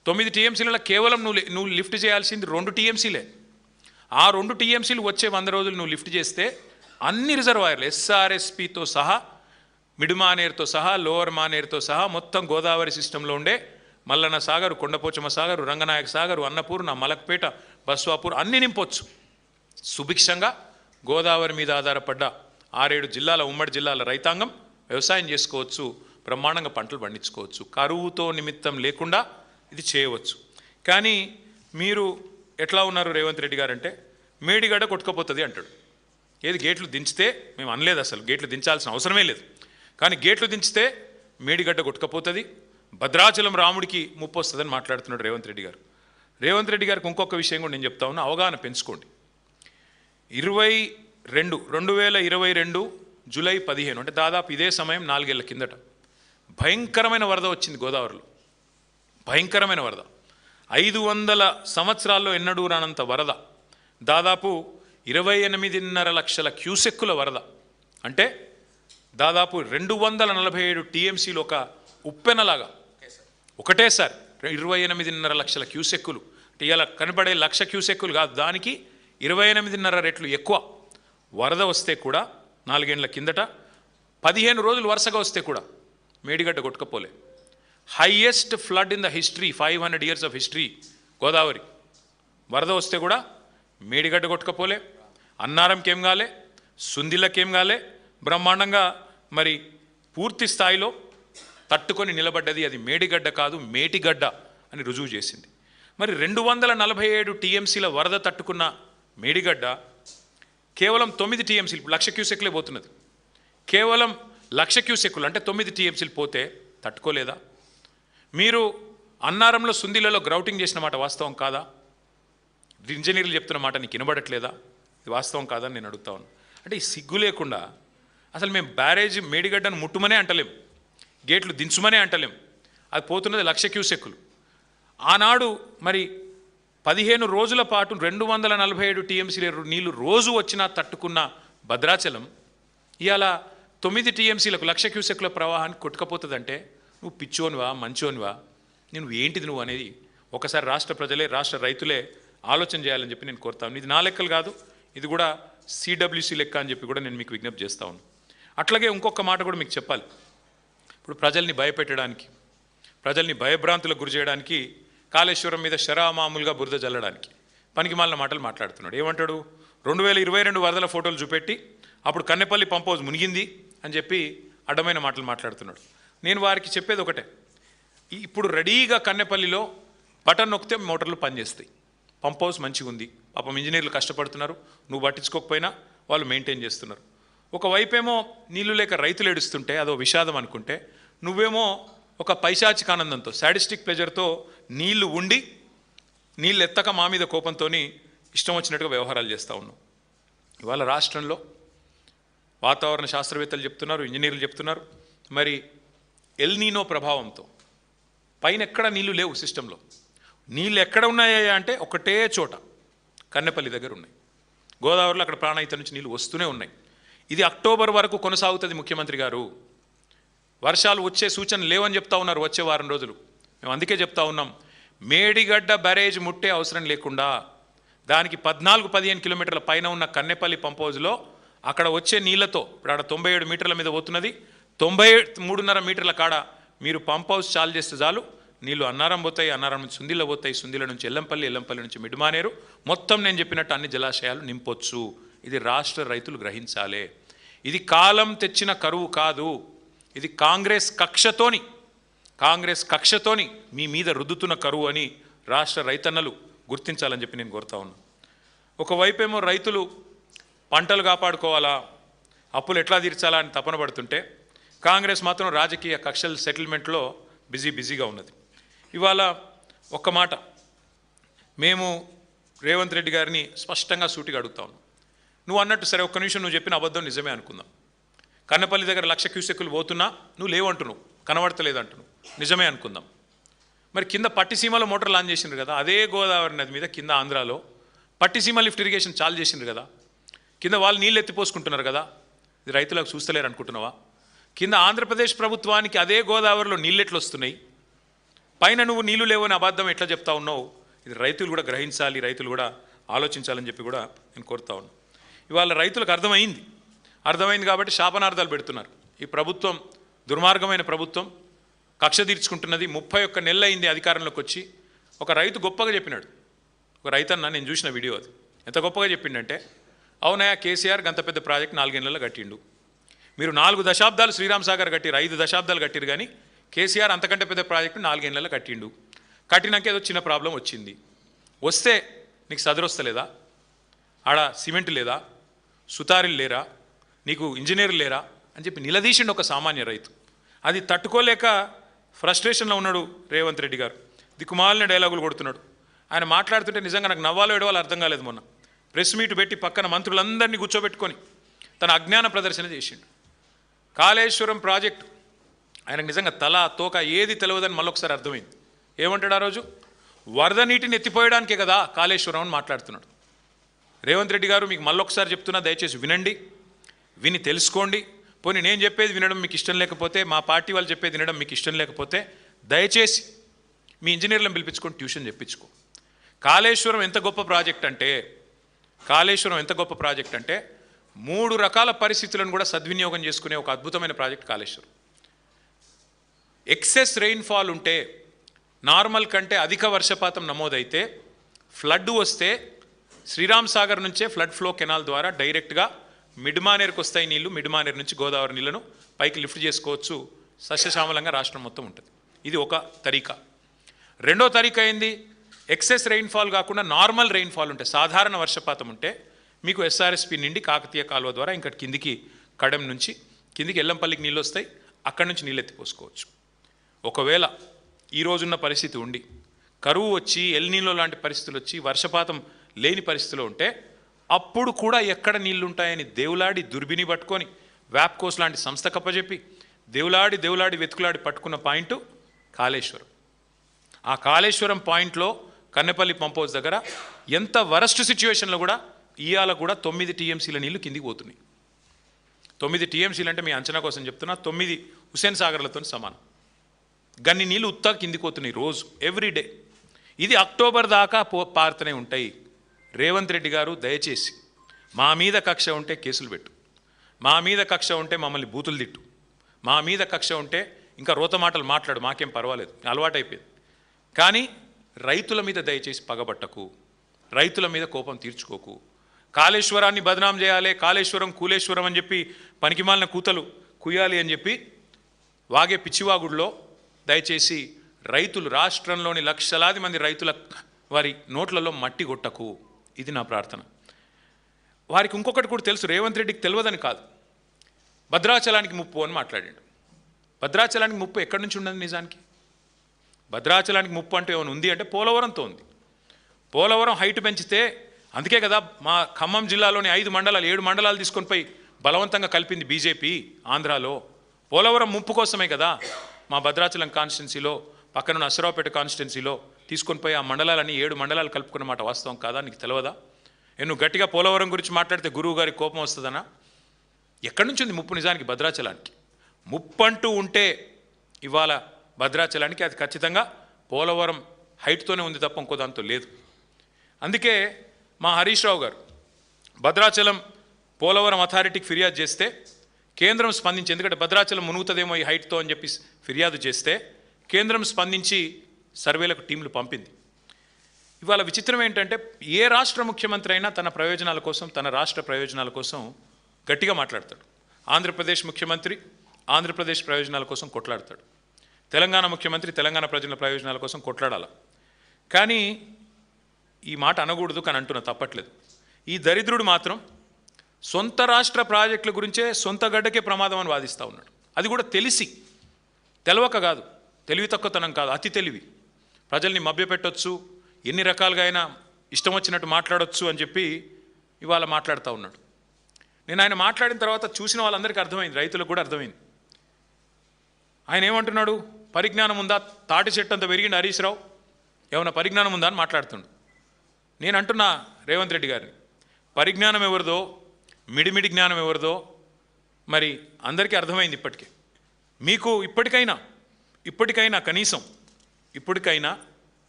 9 టీఎంసీలలో కేవలం నువ్వు లిఫ్ట్ చేయాల్సింది 2 టీఎంసీలే. ఆ 2 టీఎంసీలు వచ్చే 100 రోజులు నువ్వు లిఫ్ట్ చేస్తే అన్ని రిజర్వాయర్లు ఎస్ఆర్ఎస్పితో సహా, మిడ్ మానేరుతో సహా, లోవర్ మానేరుతో సహా మొత్తం గోదావరి సిస్టంలో ఉండే మల్లన్న సాగరు, కొండపోచమ్మ సాగరు, రంగనాయక సాగరు, అన్నపూర్ణ, మలక్పేట, బస్వాపూర్ అన్నీ నింపొచ్చు. సుభిక్షంగా గోదావరి మీద ఆధారపడ్డ 6-7 జిల్లాల ఉమ్మడి జిల్లాల రైతాంగం వ్యవసాయం చేసుకోవచ్చు, బ్రహ్మాండంగా పంటలు పండించుకోవచ్చు, కరువుతో నిమిత్తం లేకుండా ఇది చేయవచ్చు. కానీ మీరు ఎట్లా ఉన్నారు రేవంత్ రెడ్డి గారు అంటే మేడిగడ్డ కొట్టుకపోతుంది అంటాడు. ఏది గేట్లు దించితే మేము అనలేదు, అసలు గేట్లు దించాల్సిన అవసరమే లేదు, కానీ గేట్లు దించితే మేడిగడ్డ కొట్టుకపోతుంది, భద్రాచలం రాముడికి ముప్పు వస్తుందని మాట్లాడుతున్నాడు రేవంత్ రెడ్డి గారు. రేవంత్ రెడ్డి గారికి ఇంకొక విషయం కూడా నేను చెప్తా ఉన్నా, అవగాహన పెంచుకోండి. 2022 జూలై 15 అంటే దాదాపు ఇదే సమయం 4 ఏళ్ల కిందట భయంకరమైన వరద వచ్చింది గోదావరిలో. భయంకరమైన వరద, 500 సంవత్సరాల్లో ఎన్నడూ రానంత వరద, దాదాపు 28.5 లక్షల క్యూసెక్కుల వరద, అంటే దాదాపు 247 టీఎంసీలు ఒక ఉప్పెనలాగా ఒకటేసారి 28.5 లక్షల క్యూసెక్కులు. అంటే ఇలా కనబడే 1,00,000 క్యూసెక్కులు కాదు, దానికి 28.5 రెట్లు ఎక్కువ వరద వస్తే కూడా 4 ఏళ్ల కిందట 15 రోజులు వరుసగా వస్తే కూడా మేడిగడ్డ కొట్టుకపోలే. Highest flood in the history, 500 years of history Godavari. వరద వస్తే కూడా మేడిగడ్డ కొట్టుకపోలే, అన్నారంకేం కాలే, సుందిళ్ళకేం కాలే, బ్రహ్మాండంగా మరి పూర్తి స్థాయిలో తట్టుకొని నిలబడ్డది. అది మేడిగడ్డ కాదు మేటిగడ్డ అని రుజువు చేసింది. మరి 247 టీఎంసీల వరద తట్టుకున్న మేడిగడ్డ కేవలం 9 టీఎంసీలు, 1,00,000 క్యూసెక్లే పోతున్నది. కేవలం 1,00,000 క్యూసెక్లు అంటే 9 టీఎంసీలు పోతే తట్టుకోలేదా? మీరు అన్నారంలో సుందిలలో గ్రౌటింగ్ చేసిన మాట వాస్తవం కాదా? ఇంజనీర్లు చెప్తున్న మాట నీకు వినబడట్లేదా? ఇది వాస్తవం కాదని నేను అడుగుతా ఉన్నాను. అంటే ఈ సిగ్గు లేకుండా అసలు మేము బ్యారేజ్ మేడిగడ్డను ముట్టుమనే అంటలేం, గేట్లు దించుమనే అంటలేం, అది పోతున్నది 1,00,000 క్యూసెక్కులు. ఆనాడు మరి 15 రోజుల పాటు 247 టీఎంసీల నీళ్లు రోజు వచ్చినా తట్టుకున్న భద్రాచలం ఇవాళ 9 టీఎంసీలకు 1,00,000 క్యూసెక్కుల ప్రవాహానికి కొట్టుకపోతుందంటే నువ్వు పిచ్చోనివా మంచోనివా, నువ్వు ఏంటిది నువ్వు అనేది ఒకసారి రాష్ట్ర ప్రజలే, రాష్ట్ర రైతులే ఆలోచన చేయాలని చెప్పి నేను కోరుతాను. ఇది నా లెక్కలు కాదు, ఇది కూడా సిడబ్ల్యూసీ లెక్క అని చెప్పి కూడా నేను మీకు విజ్ఞప్తి చేస్తా ఉన్నాను. అట్లాగే ఇంకొక మాట కూడా మీకు చెప్పాలి. ఇప్పుడు ప్రజల్ని భయపెట్టడానికి, ప్రజల్ని భయభ్రాంతులకు గురి చేయడానికి, కాళేశ్వరం మీద శరామామూలుగా బురద జల్లడానికి పనికిమాలిన మాటలు మాట్లాడుతున్నాడు. ఏమంటాడు? 2022 వరదల ఫోటోలు చూపెట్టి అప్పుడు కన్నెపల్లి పంప్ హౌస్ మునిగింది అని చెప్పి అడ్డమైన మాటలు మాట్లాడుతున్నాడు. నేను వారికి చెప్పేది ఒకటే, ఇప్పుడు రెడీగా కన్నెపల్లిలో బటన్ నొక్కితే మోటార్లు పనిచేస్తాయి, పంప్ హౌస్ మంచిగా ఉంది, పాపం ఇంజనీర్లు కష్టపడుతున్నారు, నువ్వు పట్టించుకోకపోయినా వాళ్ళు మెయింటైన్ చేస్తున్నారు. ఒకవైపేమో నీళ్లు లేక రైతులు ఏడుస్తుంటే అదో విషాదం అనుకుంటే, నువ్వేమో ఒక పైశాచిక ఆనందంతో, సాడిస్టిక్ ప్లెజర్తో నీళ్లు ఉండి నీళ్ళు ఎత్తక మా మీద కోపంతో ఇష్టం వచ్చినట్టుగా వ్యవహారాలు చేస్తూ ఉన్నావు. ఇవాళ రాష్ట్రంలో వాతావరణ శాస్త్రవేత్తలు చెప్తున్నారు, ఇంజనీర్లు చెప్తున్నారు, మరి ఎల్నీనో ప్రభావంతో పైన ఎక్కడ నీళ్లు లేవు, సిస్టంలో నీళ్ళు ఎక్కడ ఉన్నాయా అంటే ఒకటే చోట కన్నెపల్లి దగ్గర ఉన్నాయి. గోదావరిలో అక్కడ ప్రాణహిత నుంచి నీళ్ళు వస్తూనే ఉన్నాయి. ఇది అక్టోబర్ వరకు కొనసాగుతుంది. ముఖ్యమంత్రి గారు వర్షాలు వచ్చే సూచన లేవని చెప్తా ఉన్నారు వచ్చే వారం రోజులు. మేము అందుకే చెప్తా ఉన్నాం, మేడిగడ్డ బ్యారేజ్ ముట్టే అవసరం లేకుండా దానికి 14-15 కిలోమీటర్ల పైన ఉన్న కన్నెపల్లి పంప్ హౌజ్లో అక్కడ వచ్చే నీళ్లతో, ఇప్పుడు అక్కడ 97 మీటర్ల మీద పోతున్నది, 93.5 మీటర్ల కాడ మీరు పంప్ హౌస్ చాలు చేస్తే చాలు, నీళ్ళు అన్నారం పోతాయి, అన్నారం నుంచి సుందిలో పోతాయి, సుందిల నుంచి ఎల్లంపల్లి, ఎల్లంపల్లి నుంచి మిడ్మానేరు, మొత్తం నేను చెప్పినట్టు అన్ని జలాశయాలు నింపొచ్చు. ఇది రాష్ట్ర రైతులు గ్రహించాలి. ఇది కాలం తెచ్చిన కరువు కాదు, ఇది కాంగ్రెస్ కక్షతోని మీ మీద రుద్దుతున్న కరువు అని రాష్ట్ర రైతన్నలు గుర్తించాలని చెప్పి నేను కోరుతా ఉన్నాను. ఒకవైపేమో రైతులు పంటలు కాపాడుకోవాలా, అప్పులు ఎట్లా తీర్చాలా అని తపన పడుతుంటే, కాంగ్రెస్ మాత్రం రాజకీయ కక్షల సెటిల్మెంట్లో బిజీగా ఉన్నది. ఇవాళ ఒక్క మాట మేము రేవంత్ రెడ్డి గారిని స్పష్టంగా సూటిగా అడుగుతా ఉన్నాం. నువ్వు అన్నట్టు సరే, ఒక్క నిమిషం నువ్వు చెప్పిన అబద్ధం నిజమే అనుకుందాం. కన్నపల్లి దగ్గర 1,00,000 క్యూసెక్కులు పోతున్నా నువ్వు లేవంటున్నావు, కనబడతలేదు అంటున్నావు, నిజమే అనుకుందాం. మరి కింద పట్టిసీమలో మోటార్ లాంచ్ చేసిండ్రు కదా, అదే గోదావరి నది మీద కింద ఆంధ్రాలో పట్టిసీమ లిఫ్ట్ ఇరిగేషన్ చాలు చేసిండ్రు కదా, కింద వాళ్ళు నీళ్ళు ఎత్తిపోసుకుంటున్నారు కదా, ఇది రైతులకు చూస్తలేరు అనుకుంటున్నావా? కింద ఆంధ్రప్రదేశ్ ప్రభుత్వానికి అదే గోదావరిలో నీళ్ళెట్లు వస్తున్నాయి, పైన నువ్వు నీళ్లు లేవని అబద్ధం ఎట్లా చెప్తా ఉన్నావు? ఇది రైతులు కూడా గ్రహించాలి, రైతులు కూడా ఆలోచించాలని చెప్పి కూడా నేను కోరుతా ఉన్నాను. ఇవాళ రైతులకు అర్థమైంది కాబట్టి శాపనార్థాలు పెడుతున్నారు. ఈ ప్రభుత్వం దుర్మార్గమైన ప్రభుత్వం, కక్ష తీర్చుకుంటున్నది. 31 నెలలు అయింది అధికారంలోకి వచ్చి. ఒక రైతు గొప్పగా చెప్పినాడు, ఒక రైతన్న, నేను చూసిన వీడియో అది, ఎంత గొప్పగా చెప్పిండంటే, అవునయా కేసీఆర్ గంత పెద్ద ప్రాజెక్ట్ 4 ఏళ్లలో కట్టిండు. మీరు 4 దశాబ్దాలు శ్రీరామ్ సాగర్ కట్టిరు, 5 దశాబ్దాలు కట్టిరు, కానీ కేసీఆర్ అంతకంటే పెద్ద ప్రాజెక్టు 4 ఏళ్లలో కట్టిండు. కట్టినాక ఏదో చిన్న ప్రాబ్లం వచ్చింది. వస్తే నీకు సదరొస్తలేదా? ఆడ సిమెంట్ లేదా, సుతారీలు లేరా, నీకు ఇంజనీర్లు లేరా అని చెప్పి నిలదీసిండు ఒక సామాన్య రైతు. అది తట్టుకోలేక ఫ్రస్ట్రేషన్లో ఉన్నాడు రేవంత్ రెడ్డి గారు. దిక్కుమాలిన డైలాగులు కొడుతున్నాడు. ఆయన మాట్లాడుతుంటే నిజంగా నాకు నవ్వాలో ఏడవాలో అర్థం కాలేదు. మొన్న ప్రెస్ మీట్ పెట్టి పక్కన మంత్రులందరినీ కూర్చోబెట్టుకొని తన అజ్ఞాన ప్రదర్శన చేసిండు. కాళేశ్వరం ప్రాజెక్టు ఆయనకు నిజంగా తల తోక ఏది తెలియదని మళ్ళొకసారి అర్థమైంది. ఏమంటాడు ఆ రోజు? వరద నీటిని ఎత్తిపోయడానికే కదా కాళేశ్వరం అని మాట్లాడుతున్నాడు. రేవంత్ రెడ్డి గారు, మీకు మళ్ళొకసారి చెప్తున్నా, దయచేసి వినండి, విని తెలుసుకోండి. పోనీ నేను చెప్పేది వినడం మీకు ఇష్టం లేకపోతే, మా పార్టీ వాళ్ళు చెప్పేది వినడం మీకు ఇష్టం లేకపోతే, దయచేసి మీ ఇంజనీర్లను పిలిపించుకొని ట్యూషన్ చెప్పించుకో. కాళేశ్వరం ఎంత గొప్ప ప్రాజెక్ట్ అంటే, 3 రకాల పరిస్థితులను కూడా సద్వినియోగం చేసుకునే ఒక అద్భుతమైన ప్రాజెక్ట్ కాళేశ్వరం. ఎక్సెస్ రెయిన్ఫాల్ ఉంటే, నార్మల్ కంటే అధిక వర్షపాతం నమోదైతే, ఫ్లడ్ వస్తే శ్రీరామ్ సాగర్ నుంచే ఫ్లడ్ ఫ్లో కెనాల్ ద్వారా డైరెక్ట్గా మిడ్మానేర్కి వస్తాయి నీళ్లు. మిడ్మానేర్ నుంచి గోదావరి నీళ్లను పైకి లిఫ్ట్ చేసుకోవచ్చు. సస్యశ్యామలంగా రాష్ట్రం మొత్తం ఉంటుంది. ఇది ఒక తరీకా. రెండో తరీకా ఏంది? ఎక్సెస్ రెయిన్ఫాల్ కాకుండా నార్మల్ రెయిన్ఫాల్ ఉంటే, సాధారణ వర్షపాతం ఉంటే మీకు ఎస్ఆర్ఎస్పి నుండి కాకతీయ కాలువ ద్వారా ఇంకా కిందికి కడెం నుంచి కిందికి ఎల్లంపల్లికి నీళ్ళు వస్తాయి. అక్కడి నుంచి నీళ్ళు ఎత్తిపోసుకోవచ్చు. ఒకవేళ ఈ రోజున్న పరిస్థితి ఉండి కరువు వచ్చి, ఎల్నీలో లాంటి పరిస్థితులు వచ్చి, వర్షపాతం లేని పరిస్థితిలో ఉంటే, అప్పుడు కూడా ఎక్కడ నీళ్లు ఉంటాయని దేవులాడి దుర్బిని పట్టుకొని వ్యాప్కోస్ లాంటి సంస్థ కప్పజెప్పి దేవులాడి వెతుకులాడి పట్టుకున్న పాయింట్ కాళేశ్వరం. ఆ కాళేశ్వరం పాయింట్లో కన్నెపల్లి పంప్ హౌస్ దగ్గర ఎంత వరస్ట్ సిచ్యువేషన్లో కూడా ఇవాళ కూడా 9 టీఎంసీల నీళ్లు కిందికి పోతున్నాయి. 9 టీఎంసీలు అంటే మీ అంచనా కోసం చెప్తున్నా, 9 హుస్సేన్ సాగర్లతో సమానం. గన్ని నీళ్ళు ఉత్తా కిందికి పోతున్నాయి రోజు, ఎవ్రీడే. ఇది అక్టోబర్ దాకా పారుతూనే ఉంటాయి. రేవంత్ రెడ్డి గారు, దయచేసి మా మీద కక్ష ఉంటే కేసులు పెట్టు, మా మీద కక్ష ఉంటే మమ్మల్ని బూతులు తిట్టు, మా మీద కక్ష ఉంటే ఇంకా రోత మాటలు మాట్లాడు, మాకేం పర్వాలేదు, అలవాటైపోయింది. కానీ రైతుల మీద దయచేసి పగబట్టకు, రైతుల మీద కోపం తీర్చుకోకు. కాళేశ్వరాన్ని బదనాం చేయాలి, కాళేశ్వరం కూలేశ్వరం అని చెప్పి పనికిమాలిన కూతలు కుయ్యాలి అని చెప్పి వాగే పిచ్చివాగుడిలో దయచేసి రైతులు, రాష్ట్రంలోని లక్షలాది మంది రైతుల వారి నోట్లలో మట్టి కొట్టకు. ఇది నా ప్రార్థన. వారికి ఇంకొకటి కూడా తెలుసు, రేవంత్ రెడ్డికి తెలియదని కాదు, భద్రాచలానికి ముప్పు అని మాట్లాడాడు. భద్రాచలానికి ముప్పు ఎక్కడి నుంచి ఉండదు నిజానికి? భద్రాచలానికి ముప్పు అంటే ఏమైనా ఉంది అంటే పోలవరంతో ఉంది. పోలవరం హైట్ పెంచితే, అందుకే కదా మా ఖమ్మం జిల్లాలోని 5 మండలాలు 7 మండలాలు తీసుకొని పోయి బలవంతంగా కలిపింది బీజేపీ ఆంధ్రాలో. పోలవరం ముప్పు కోసమే కదా మా భద్రాచలం కాన్స్టిట్యున్సీలో, పక్కన అశ్వరావుపేట కాన్స్టిట్యున్సీలో తీసుకొని పోయి ఆ మండలాలని 7 మండలాలు కలుపుకున్న మాట వాస్తవం కాదా? నీకు తెలియదా? నువ్వు గట్టిగా పోలవరం గురించి మాట్లాడితే గురువు గారికి కోపం వస్తుందనా? ఎక్కడి నుంచి ఉంది ముప్పు నిజానికి భద్రాచలానికి? ముప్పు అంటూ ఉంటే ఇవాళ భద్రాచలానికి అది ఖచ్చితంగా పోలవరం హైట్తోనే ఉంది తప్ప ఇంకో దాంతో లేదు. అందుకే మా హరీష్ రావు గారు భద్రాచలం పోలవరం అథారిటీకి ఫిర్యాదు చేస్తే కేంద్రం స్పందించి, ఎందుకంటే భద్రాచలం మునుగుతుందేమో ఈ హైట్తో అని చెప్పి ఫిర్యాదు చేస్తే కేంద్రం స్పందించి సర్వేలకు టీంలు పంపింది. ఇవాళ విచిత్రం ఏంటంటే, ఏ రాష్ట్ర ముఖ్యమంత్రి అయినా తన ప్రయోజనాల కోసం, తన రాష్ట్ర ప్రయోజనాల కోసం గట్టిగా మాట్లాడతాడు. ఆంధ్రప్రదేశ్ ముఖ్యమంత్రి ఆంధ్రప్రదేశ్ ప్రయోజనాల కోసం కొట్లాడతాడు. తెలంగాణ ముఖ్యమంత్రి తెలంగాణ ప్రజల ప్రయోజనాల కోసం కొట్లాడాలి. కానీ ఈ మాట అనకూడదు, కానీ అంటున్నా, తప్పట్లేదు. ఈ దరిద్రుడు మాత్రం సొంత రాష్ట్ర ప్రాజెక్టుల గురించే సొంత గడ్డకే ప్రమాదం అని వాదిస్తూ ఉన్నాడు. అది కూడా తెలిసి, తెలవక కాదు, తెలివి తక్కువతనం కాదు, అతి తెలివి. ప్రజల్ని మభ్యపెట్టొచ్చు, ఎన్ని రకాలుగా అయినా ఇష్టం వచ్చినట్టు మాట్లాడొచ్చు అని చెప్పి ఇవాళ మాట్లాడుతూ ఉన్నాడు. నేను ఆయన మాట్లాడిన తర్వాత చూసిన వాళ్ళందరికీ అర్థమైంది, రైతులకు కూడా అర్థమైంది. ఆయన ఏమంటున్నాడు? పరిజ్ఞానం ఉందా? తాటి చెట్టు అంత పెరిగింది హరీష్ రావు, ఏమన్నా పరిజ్ఞానం ఉందా అని మాట్లాడుతుండు. నేను అంటున్నా రేవంత్ రెడ్డి గారిని, పరిజ్ఞానం ఎవరిదో, మిడిమిడి జ్ఞానం ఎవరిదో మరి అందరికీ అర్థమైంది ఇప్పటికే. మీకు ఇప్పటికైనా కనీసం ఇప్పటికైనా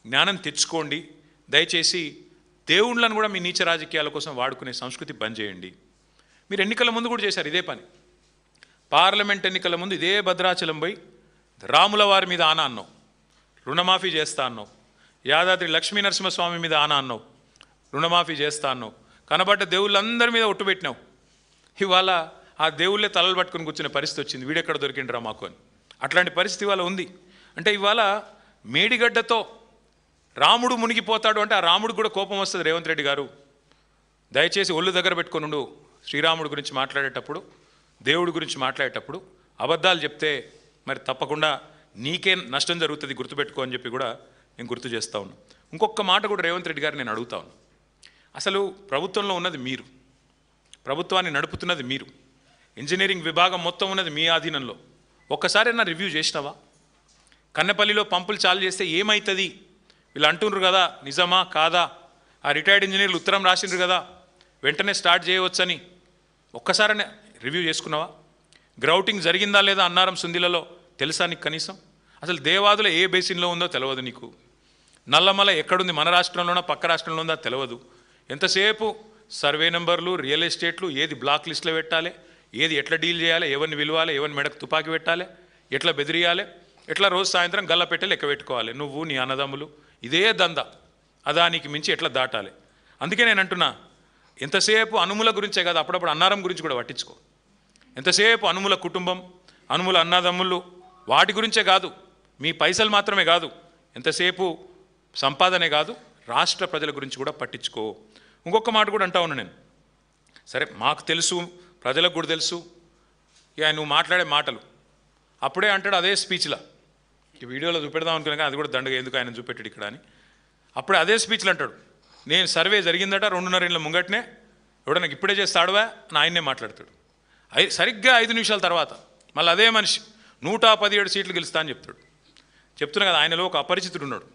జ్ఞానం తెచ్చుకోండి. దయచేసి దేవుళ్ళను కూడా మీ నీచ రాజకీయాల కోసం వాడుకునే సంస్కృతి బంద్ చేయండి. మీరు ఎన్నికల ముందు కూడా చేశారు ఇదే పని. పార్లమెంట్ ఎన్నికల ముందు ఇదే భద్రాచలం పోయి రాముల వారి మీద ఆనా అన్నావు, రుణమాఫీ చేస్తా అన్నావు. యాదాద్రి లక్ష్మీ నరసింహస్వామి మీద ఆనా అన్నావు, రుణమాఫీ చేస్తా అన్నావు. కనబడ్డ దేవుళ్ళందరి మీద ఒట్టు పెట్టినావు. ఇవాళ ఆ దేవుళ్ళే తలలు పట్టుకుని కూర్చునే పరిస్థితి వచ్చింది. వీడెక్కడ దొరికిండ్రా మాకు అని. అట్లాంటి పరిస్థితి ఇవాళ ఉంది. అంటే ఇవాళ మేడిగడ్డతో రాముడు మునిగిపోతాడు అంటే ఆ రాముడికి కూడా కోపం వస్తుంది. రేవంత్ రెడ్డి గారు దయచేసి ఒళ్ళు దగ్గర పెట్టుకొని ఉండు. శ్రీరాముడి గురించి మాట్లాడేటప్పుడు, దేవుడి గురించి మాట్లాడేటప్పుడు అబద్ధాలు చెప్తే మరి తప్పకుండా నీకే నష్టం జరుగుతుంది, గుర్తుపెట్టుకో అని చెప్పి కూడా నేను గుర్తు చేస్తూ ఉన్నాను. ఇంకొక మాట కూడా రేవంత్ రెడ్డి గారు నేను అడుగుతా ఉన్నాను. అసలు ప్రభుత్వంలో ఉన్నది మీరు, ప్రభుత్వాన్ని నడుపుతున్నది మీరు, ఇంజనీరింగ్ విభాగం మొత్తం ఉన్నది మీ ఆధీనంలో. ఒక్కసారైనా రివ్యూ చేసినావా? కన్నెపల్లిలో పంపులు చాలు చేస్తే ఏమవుతుంది వీళ్ళు అంటున్నారు కదా, నిజమా కాదా? ఆ రిటైర్డ్ ఇంజనీర్లు ఉత్తరం రాసిండ్రు కదా, వెంటనే స్టార్ట్ చేయవచ్చని. ఒక్కసారైనా రివ్యూ చేసుకున్నావా? గ్రౌటింగ్ జరిగిందా లేదా అన్నారం సుందిలలో తెలుసా నీకు కనీసం? అసలు దేవాదుల ఏ బేసిన్లో ఉందో తెలియదు నీకు. నల్లమల ఎక్కడుంది, మన రాష్ట్రంలోనా పక్క రాష్ట్రంలో ఉందా తెలియదు. ఎంతసేపు సర్వే నెంబర్లు, రియల్ ఎస్టేట్లు, ఏది బ్లాక్ లిస్ట్లో పెట్టాలి, ఏది ఎట్లా డీల్ చేయాలి, ఎవరిని విలువాలి, ఎవరిని మెడకు తుపాకి పెట్టాలి, ఎట్లా బెదిరియాలి, ఎట్లా రోజు సాయంత్రం గల్ల పెట్టి లెక్క పెట్టుకోవాలి. నువ్వు నీ అన్నదమ్ములు ఇదే దంద. అదానికి మించి ఎట్లా దాటాలి. అందుకే నేను అంటున్నా, ఎంతసేపు అనుముల గురించే కాదు, అప్పుడప్పుడు అన్నారం గురించి కూడా పట్టించుకో. ఎంతసేపు అనుముల కుటుంబం, అనుముల అన్నదమ్ములు వాటి గురించే కాదు, మీ పైసలు మాత్రమే కాదు, ఎంతసేపు సంపాదనే కాదు, రాష్ట్ర ప్రజల గురించి కూడా పట్టించుకో. ఇంకొక మాట కూడా అంటా ఉన్నా నేను. సరే మాకు తెలుసు, ప్రజలకు కూడా తెలుసు, ఇక నువ్వు మాట్లాడే మాటలు అప్పుడే అంటాడు అదే స్పీచ్లో, ఈ వీడియోలో చూపెడదాం అనుకున్నా అది కూడా దండగా ఎందుకు ఆయన చూపెట్టాడు ఇక్కడ అని. అప్పుడే అదే స్పీచ్లు అంటాడు, నేను సర్వే జరిగిందట 2.5 ఏళ్ళ ముంగట్నే, ఎవడనకు ఇప్పుడే చేస్తాడువా అని ఆయన్నే మాట్లాడతాడు. సరిగ్గా 5 నిమిషాల తర్వాత మళ్ళీ అదే మనిషి 117 సీట్లు గెలుస్తా అని చెప్తాడు. చెప్తున్నా కదా, ఆయనలో ఒక అపరిచితుడు ఉన్నాడు,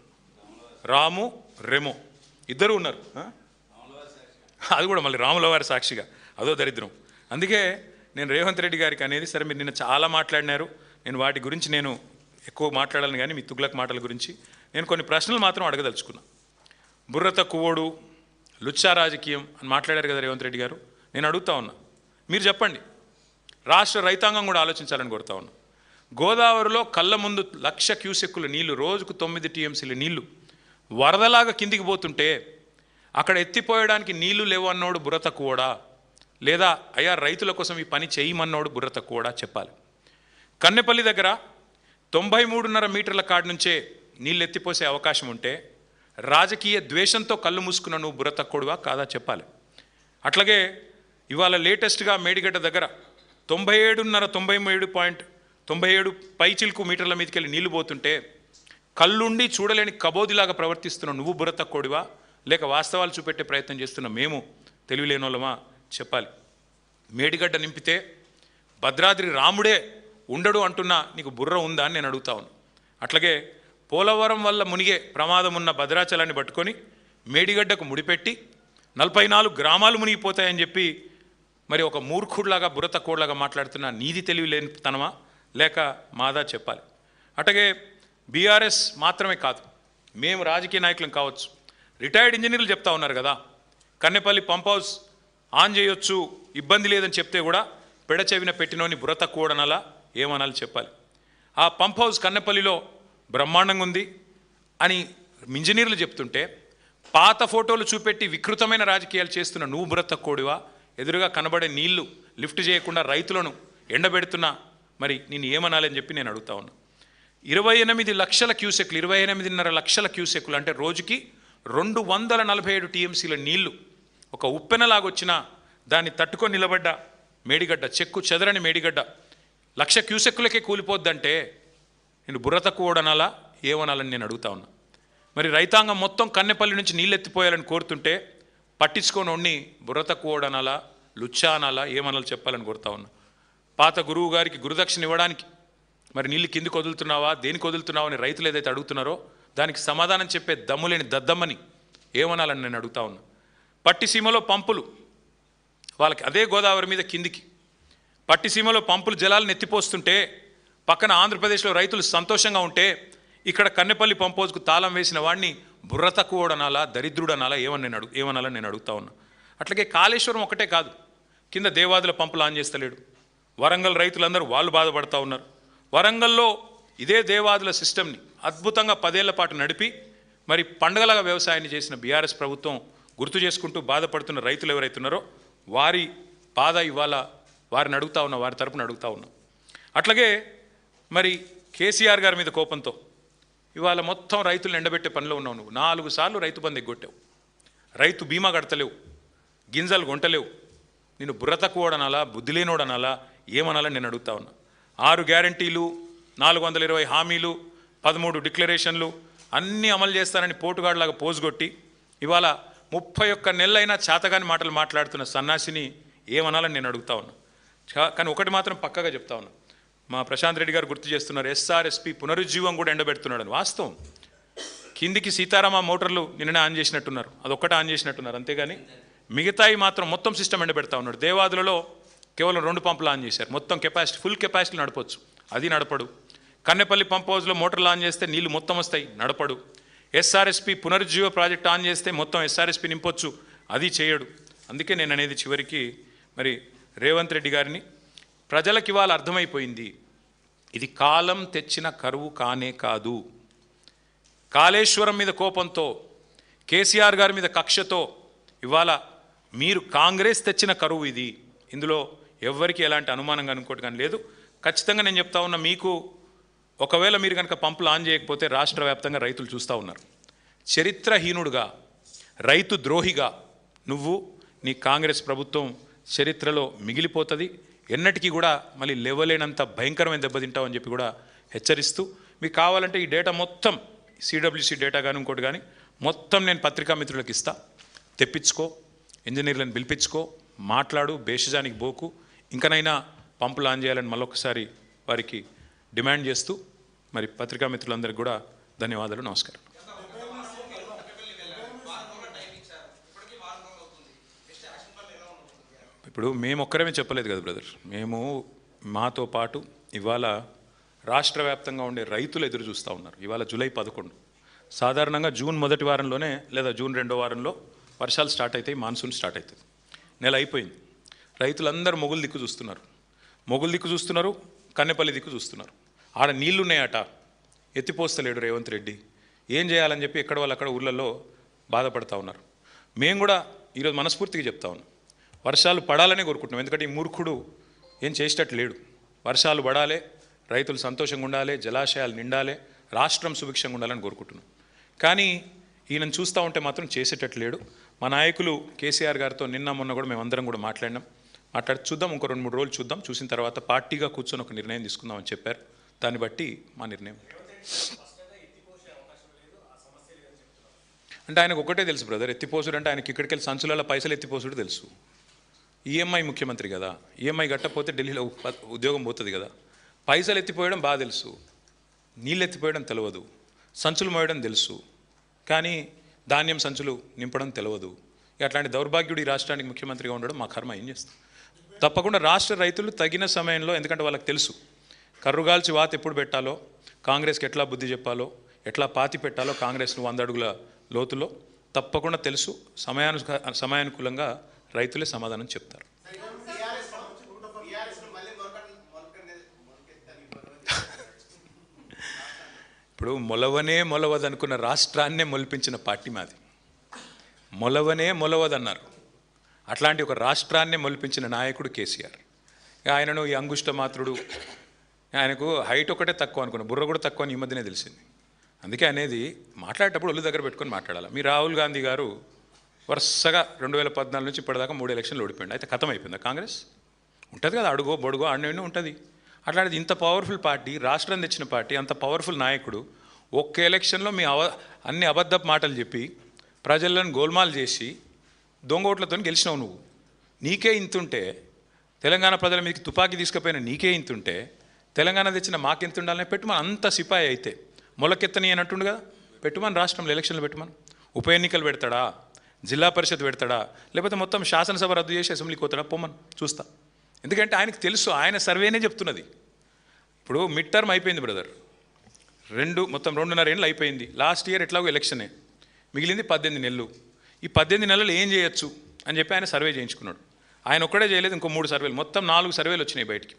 రాము రెమో ఇద్దరు ఉన్నారు. అది కూడా మళ్ళీ రాముల వారి సాక్షిగా, అదో దరిద్రం. అందుకే నేను రేవంత్ రెడ్డి గారికి అనేది, సరే మీరు నిన్న చాలా మాట్లాడినారు, నేను వాటి గురించి నేను ఎక్కువ మాట్లాడాలని కానీ మీ తుగ్లక్ మాటల గురించి నేను కొన్ని ప్రశ్నలు మాత్రం అడగదలుచుకున్నా. బుర్ర తక్కువోడు, లుచ్చా రాజకీయం అని మాట్లాడారు కదా రేవంత్ రెడ్డి గారు. నేను అడుగుతా ఉన్నా, మీరు చెప్పండి, రాష్ట్ర రైతాంగం కూడా ఆలోచించాలని కోరుతా ఉన్నా. గోదావరిలో కళ్ళ ముందు 1,00,000 క్యూసెక్కుల నీళ్లు, రోజుకు 9 టీఎంసీల నీళ్లు వరదలాగా కిందికి పోతుంటే అక్కడ ఎత్తిపోయడానికి నీళ్లు లేవు అన్నోడు బుర్ర తక్కువడా, లేదా అయ్యా రైతుల కోసం ఈ పని చేయమన్నోడు బుర్ర తక్కువడా చెప్పాలి. కన్నెపల్లి దగ్గర 93.5 మీటర్ల కాడి నుంచే నీళ్ళు ఎత్తిపోసే అవకాశం ఉంటే రాజకీయ ద్వేషంతో కళ్ళు మూసుకున్న నువ్వు బుర్ర తక్కువడువా కాదా చెప్పాలి. అట్లాగే ఇవాళ లేటెస్ట్గా మేడిగడ్డ దగ్గర 97 పైచిల్కు మీటర్ల మీదకి వెళ్ళి నీళ్లు పోతుంటే కళ్ళుండి చూడలేని కబోదిలాగా ప్రవర్తిస్తున్న నువ్వు బుర్ర తక్కువడివా, లేక వాస్తవాలు చూపెట్టే ప్రయత్నం చేస్తున్న మేము తెలివిలేనోళ్ళమా చెప్పాలి. మేడిగడ్డ నింపితే భద్రాద్రి రాముడే ఉండడు అంటున్నా నీకు బుర్ర ఉందా అని నేను అడుగుతా ఉన్నాను. అట్లాగే పోలవరం వల్ల మునిగే ప్రమాదం ఉన్న భద్రాచలాన్ని పట్టుకొని మేడిగడ్డకు ముడిపెట్టి 44 గ్రామాలు మునిగిపోతాయని చెప్పి మరి ఒక మూర్ఖుడిలాగా బుర్ర తక్కువలాగా మాట్లాడుతున్న నీది తెలివి లేనితనమా లేక మాదా చెప్పాలి. అట్లాగే బీఆర్ఎస్ మాత్రమే కాదు, మేము రాజకీయ నాయకులం కావచ్చు, రిటైర్డ్ ఇంజనీర్లు చెప్తా ఉన్నారు కదా, కన్నెపల్లి పంప్ హౌస్ ఆన్ చేయొచ్చు ఇబ్బంది లేదని చెప్తే కూడా పెడచెవిన పెట్టినోని బుర్ర తక్కువడనలా ఏమనాలి చెప్పాలి. ఆ పంప్ హౌస్ కన్నెపల్లిలో బ్రహ్మాండంగా ఉంది అని ఇంజనీర్లు చెప్తుంటే పాత ఫోటోలు చూపెట్టి వికృతమైన రాజకీయాలు చేస్తున్న నువ్వు బుర్ర తక్కువడివా, ఎదురుగా కనబడే నీళ్లు లిఫ్ట్ చేయకుండా రైతులను ఎండబెడుతున్నా మరి నేను ఏమనాలని చెప్పి నేను అడుగుతా ఉన్నా. 28 లక్షల క్యూసెక్లు, 28.5 లక్షల క్యూసెక్లు అంటే రోజుకి 247 టీఎంసీల నీళ్లు ఒక ఉప్పెనలాగొచ్చినా దాన్ని తట్టుకొని నిలబడ్డ మేడిగడ్డ, చెక్కు చెదరని మేడిగడ్డ 1,00,000 క్యూసెక్కులకే కూలిపోద్దంటే నేను బుర్ర తక్కువడనాలా ఏమనాలని నేను అడుగుతా ఉన్నా. మరి రైతాంగం మొత్తం కన్నెపల్లి నుంచి నీళ్ళు ఎత్తిపోయాలని కోరుతుంటే పట్టించుకొని ఉండి బుర్ర తక్కువడనాలా లుచ్చా అనాలా ఏమనాలి చెప్పాలని కోరుతా ఉన్నా. పాత గురువు గారికి గురుదక్షిణ ఇవ్వడానికి మరి నీళ్ళు కిందికి వదులుతున్నావా, దేనికి వదులుతున్నావా అని రైతులు ఏదైతే అడుగుతున్నారో దానికి సమాధానం చెప్పే దమ్ములేని దద్దమ్మని ఏమనాలని నేను అడుగుతా ఉన్నా. పట్టిసీమలో పంపులు వాళ్ళకి అదే గోదావరి మీద కిందికి పట్టిసీమలో పంపులు జలాలను ఎత్తిపోస్తుంటే పక్కన ఆంధ్రప్రదేశ్లో రైతులు సంతోషంగా ఉంటే ఇక్కడ కన్నెపల్లి పంప్ హౌస్కు తాళం వేసిన వాడిని బుర్ర తక్కువడనాలా దరిద్రుడనాలా ఏమనాలని నేను అడుగుతా ఉన్నా. అట్లాగే కాళేశ్వరం ఒకటే కాదు, కింద దేవాదుల పంపులు ఆన్ చేస్తలేడు. వరంగల్ రైతులందరూ వాళ్ళు బాధపడతా ఉన్నారు. వరంగల్లో ఇదే దేవాదుల సిస్టమ్ని అద్భుతంగా 10 ఏళ్ల పాటు నడిపి మరి పండగలాగా వ్యవసాయాన్ని చేసిన బీఆర్ఎస్ ప్రభుత్వం గుర్తు చేసుకుంటూ బాధపడుతున్న రైతులు ఎవరైతున్నారో వారి బాధ ఇవాళ వారిని అడుగుతా ఉన్నా, వారి తరపున అడుగుతా ఉన్నా. అట్లాగే మరి కేసీఆర్ గారి మీద కోపంతో ఇవాళ మొత్తం రైతులను ఎండబెట్టే పనిలో ఉన్నావు. నువ్వు 4 సార్లు రైతు బంధు ఎగ్గొట్టావు, రైతు బీమా కడతలేవు, గింజలు కొంటలేవు. నేను బుర్ర తక్కువడనాలా, బుద్ధి లేనోడనాలా, ఏమనాలని నేను అడుగుతా ఉన్నా. 6 గ్యారంటీలు, 420 హామీలు, 13 డిక్లరేషన్లు అన్నీ అమలు చేస్తానని పోటుగాడులాగా పోజుగొట్టి ఇవాళ 31 నెలలైనా చేతగాని మాటలు మాట్లాడుతున్న సన్నాసిని ఏమనాలని నేను అడుగుతా ఉన్నా. కానీ ఒకటి మాత్రం పక్కగా చెప్తా ఉన్నా, మా ప్రశాంత్ రెడ్డి గారు గుర్తు చేస్తున్నారు, ఎస్ఆర్ఎస్పి పునరుజ్జీవం కూడా ఎండబెడుతున్నాడని. వాస్తవం, కిందికి సీతారామ మోటార్లు నిన్ననే ఆన్ చేసినట్టున్నారు, అదొక్కటే ఆన్ చేసినట్టున్నారు, అంతేగాని మిగతాయి మాత్రం మొత్తం సిస్టమ్ ఎండబెడతా ఉన్నాడు. దేవాదులలో కేవలం 2 పంపులు ఆన్ చేశారు, మొత్తం కెపాసిటీ ఫుల్ కెపాసిటీ నడపచ్చు, అది నడపడు. కన్నెపల్లి పంప్ హౌస్లో మోటార్లు ఆన్ చేస్తే నీళ్లు మొత్తం వస్తాయి, నడపడు. ఎస్ఆర్ఎస్పి పునరుజ్జీవ ప్రాజెక్ట్ ఆన్ చేస్తే మొత్తం ఎస్ఆర్ఎస్పి నింపొచ్చు, అది చేయడు. అందుకే నేను అనేది చివరికి మరి రేవంత్ రెడ్డి గారిని, ప్రజలకి ఇవాళ అర్థమైపోయింది, ఇది కాలం తెచ్చిన కరువు కానే కాదు. కాళేశ్వరం మీద కోపంతో, కేసీఆర్ గారి మీద కక్షతో ఇవాళ మీరు కాంగ్రెస్ తెచ్చిన కరువు ఇది. ఇందులో ఎవ్వరికి ఎలాంటి అనుమానంగా అనుకోవటం కానీ లేదు. ఖచ్చితంగా నేను చెప్తా ఉన్నా, మీకు ఒకవేళ మీరు కనుక పంపులు ఆన్ చేయకపోతే రాష్ట్ర వ్యాప్తంగా రైతులు చూస్తూ ఉన్నారు. చరిత్రహీనుడుగా, రైతు ద్రోహిగా నువ్వు, నీ కాంగ్రెస్ ప్రభుత్వం చరిత్రలో మిగిలిపోతుంది. ఎన్నటికీ కూడా మళ్ళీ లేవలేనంత భయంకరమైన దెబ్బతింటావు అని చెప్పి కూడా హెచ్చరిస్తూ, మీకు కావాలంటే ఈ డేటా మొత్తం సిడబ్ల్యూసి డేటా కానీ ఇంకోటి కానీ మొత్తం నేను పత్రికా మిత్రులకు ఇస్తా, తెప్పించుకో, ఇంజనీర్లను పిలిపించుకో, మాట్లాడు, బేషజానికి బోకు, ఇంకనైనా పంపులు ఆన్ చేయాలని మళ్ళొకసారి వారికి డిమాండ్ చేస్తూ మరి పత్రికా మిత్రులందరికీ కూడా ధన్యవాదాలు, నమస్కారం. ఇప్పుడు మేము ఒక్కరేమే చెప్పలేదు కదా బ్రదర్, మేము మాతో పాటు ఇవాళ రాష్ట్ర వ్యాప్తంగా ఉండే రైతులు ఎదురు చూస్తూ ఉన్నారు. ఇవాళ జూలై 11, సాధారణంగా జూన్ మొదటి వారంలోనే లేదా జూన్ 2వ వారంలో వర్షాలు స్టార్ట్ అవుతాయి, మాన్సూన్ స్టార్ట్ అవుతుంది. నెల అయిపోయింది, రైతులందరూ మొగులు దిక్కు చూస్తున్నారు, మొగులు దిక్కు చూస్తున్నారు, కన్నెపల్లి దిక్కు చూస్తున్నారు. ఆడ నీళ్లున్నాయట, ఎత్తిపోస్తలేడు రేవంత్ రెడ్డి, ఏం చేయాలని చెప్పి ఎక్కడ వాళ్ళు అక్కడ ఊళ్ళల్లో బాధపడతా ఉన్నారు. మేము కూడా ఈరోజు మనస్ఫూర్తిగా చెప్తా ఉన్నాం, వర్షాలు పడాలనే కోరుకుంటున్నాం. ఎందుకంటే ఈ మూర్ఖుడు ఏం చేసేటట్టు లేడు. వర్షాలు పడాలి, రైతులు సంతోషంగా ఉండాలి, జలాశయాలు నిండాలి, రాష్ట్రం సుభిక్షంగా ఉండాలని కోరుకుంటున్నాం. కానీ ఈయనను చూస్తూ ఉంటే మాత్రం చేసేటట్టు లేడు. మా నాయకులు కేసీఆర్ గారితో నిన్న మొన్న కూడా మేమందరం కూడా మాట్లాడి చూద్దాం, ఇంకో 2-3 రోజులు చూద్దాం, చూసిన తర్వాత పార్టీగా కూర్చొని ఒక నిర్ణయం తీసుకుందామని చెప్పారు. దాన్ని బట్టి మా నిర్ణయం. అంటే ఆయనకు ఒకటే తెలుసు బ్రదర్, ఎత్తిపోసుడు అంటే ఆయనకి ఇక్కడికి వెళ్ళి సంచులలో పైసలు ఎత్తిపోసుడు తెలుసు. ఈఎంఐ ముఖ్యమంత్రి కదా, ఈఎంఐ కట్టకపోతే ఢిల్లీలో ఉద్యోగం పోతుంది కదా. పైసలు ఎత్తిపోయడం బాగా తెలుసు, నీళ్ళు ఎత్తిపోయడం తెలియదు, సంచులు మోయడం తెలుసు, కానీ ధాన్యం సంచులు నింపడం తెలియదు. అట్లాంటి దౌర్భాగ్యుడు ఈ రాష్ట్రానికి ముఖ్యమంత్రిగా ఉండడం మా కర్మ. ఏం చేస్తాం? తప్పకుండా రాష్ట్ర రైతులు తగిన సమయంలో, ఎందుకంటే వాళ్ళకి తెలుసు కర్రుగాల్చి వాత ఎప్పుడు పెట్టాలో, కాంగ్రెస్కి ఎట్లా బుద్ధి చెప్పాలో, ఎట్లా పాతి పెట్టాలో కాంగ్రెస్ను 100 అడుగుల లోతులో తప్పకుండా తెలుసు. సమయానుకూలంగా రైతులే సమాధానం చెప్తారు. ఇప్పుడు మొలవదనుకున్న రాష్ట్రాన్నే మొలిపించిన పార్టీ మాది. మొలవదన్నారు, అట్లాంటి ఒక రాష్ట్రాన్నే మొలిపించిన నాయకుడు కేసీఆర్. ఆయనను ఈ అంగుష్ట మాత్రుడు, ఆయనకు హైట్ ఒకటే తక్కువ అనుకున్నా, బుర్ర కూడా తక్కువ అని ఈ మధ్యనే తెలిసింది. అందుకే అనేది మాట్లాడేటప్పుడు ఒళ్ళు దగ్గర పెట్టుకొని మాట్లాడాలి. మీ రాహుల్ గాంధీ గారు వరుసగా 2014 నుంచి ఇప్పటిదాకా 3 ఎలక్షన్లు ఓడిపోయింది. అయితే ఖతం అయిపోయిందా కాంగ్రెస్? ఉంటుంది కదా, అడుగో బొడుగో ఆడనే ఉంటుంది. అట్లాంటిది ఇంత పవర్ఫుల్ పార్టీ, రాష్ట్రం తెచ్చిన పార్టీ, అంత పవర్ఫుల్ నాయకుడు ఒక్క ఎలక్షన్లో మీ అన్ని అబద్ధపు మాటలు చెప్పి ప్రజలను గోల్మాల్ చేసి దొంగ ఓట్లతో గెలిచినావు నువ్వు. నీకే ఇంతుంటే, తెలంగాణ ప్రజల మీదకి తుపాకీ తీసుకుపోయిన నీకే ఇంతుంటే, తెలంగాణ తెచ్చిన మాకెంత ఉండాలని పెట్టుమని. అంత సిపాయి అయితే మొలకెత్తని అని అంటుండు కదా, పెట్టుమని, రాష్ట్రంలో ఎలక్షన్లు పెట్టుమని. ఉప ఎన్నికలు పెడతాడా, జిల్లా పరిషత్ పెడతాడా, లేకపోతే మొత్తం శాసనసభ రద్దు చేసి అసెంబ్లీకి పోతాడా, పొమ్మని చూస్తా. ఎందుకంటే ఆయనకు తెలుసు, ఆయన సర్వేనే చెప్తున్నది. ఇప్పుడు మిడ్ టర్మ్ అయిపోయింది బ్రదర్, మొత్తం 2.5 ఏళ్ళు అయిపోయింది. లాస్ట్ ఇయర్ ఎట్లాగో ఎలక్షనే, మిగిలింది 18 నెలలు. ఈ 18 నెలలు ఏం చేయొచ్చు అని చెప్పి ఆయన సర్వే చేయించుకున్నాడు. ఆయన ఒక్కడే చేయలేదు, ఇంకో 3 సర్వేలు, మొత్తం 4 సర్వేలు వచ్చినాయి బయటికి.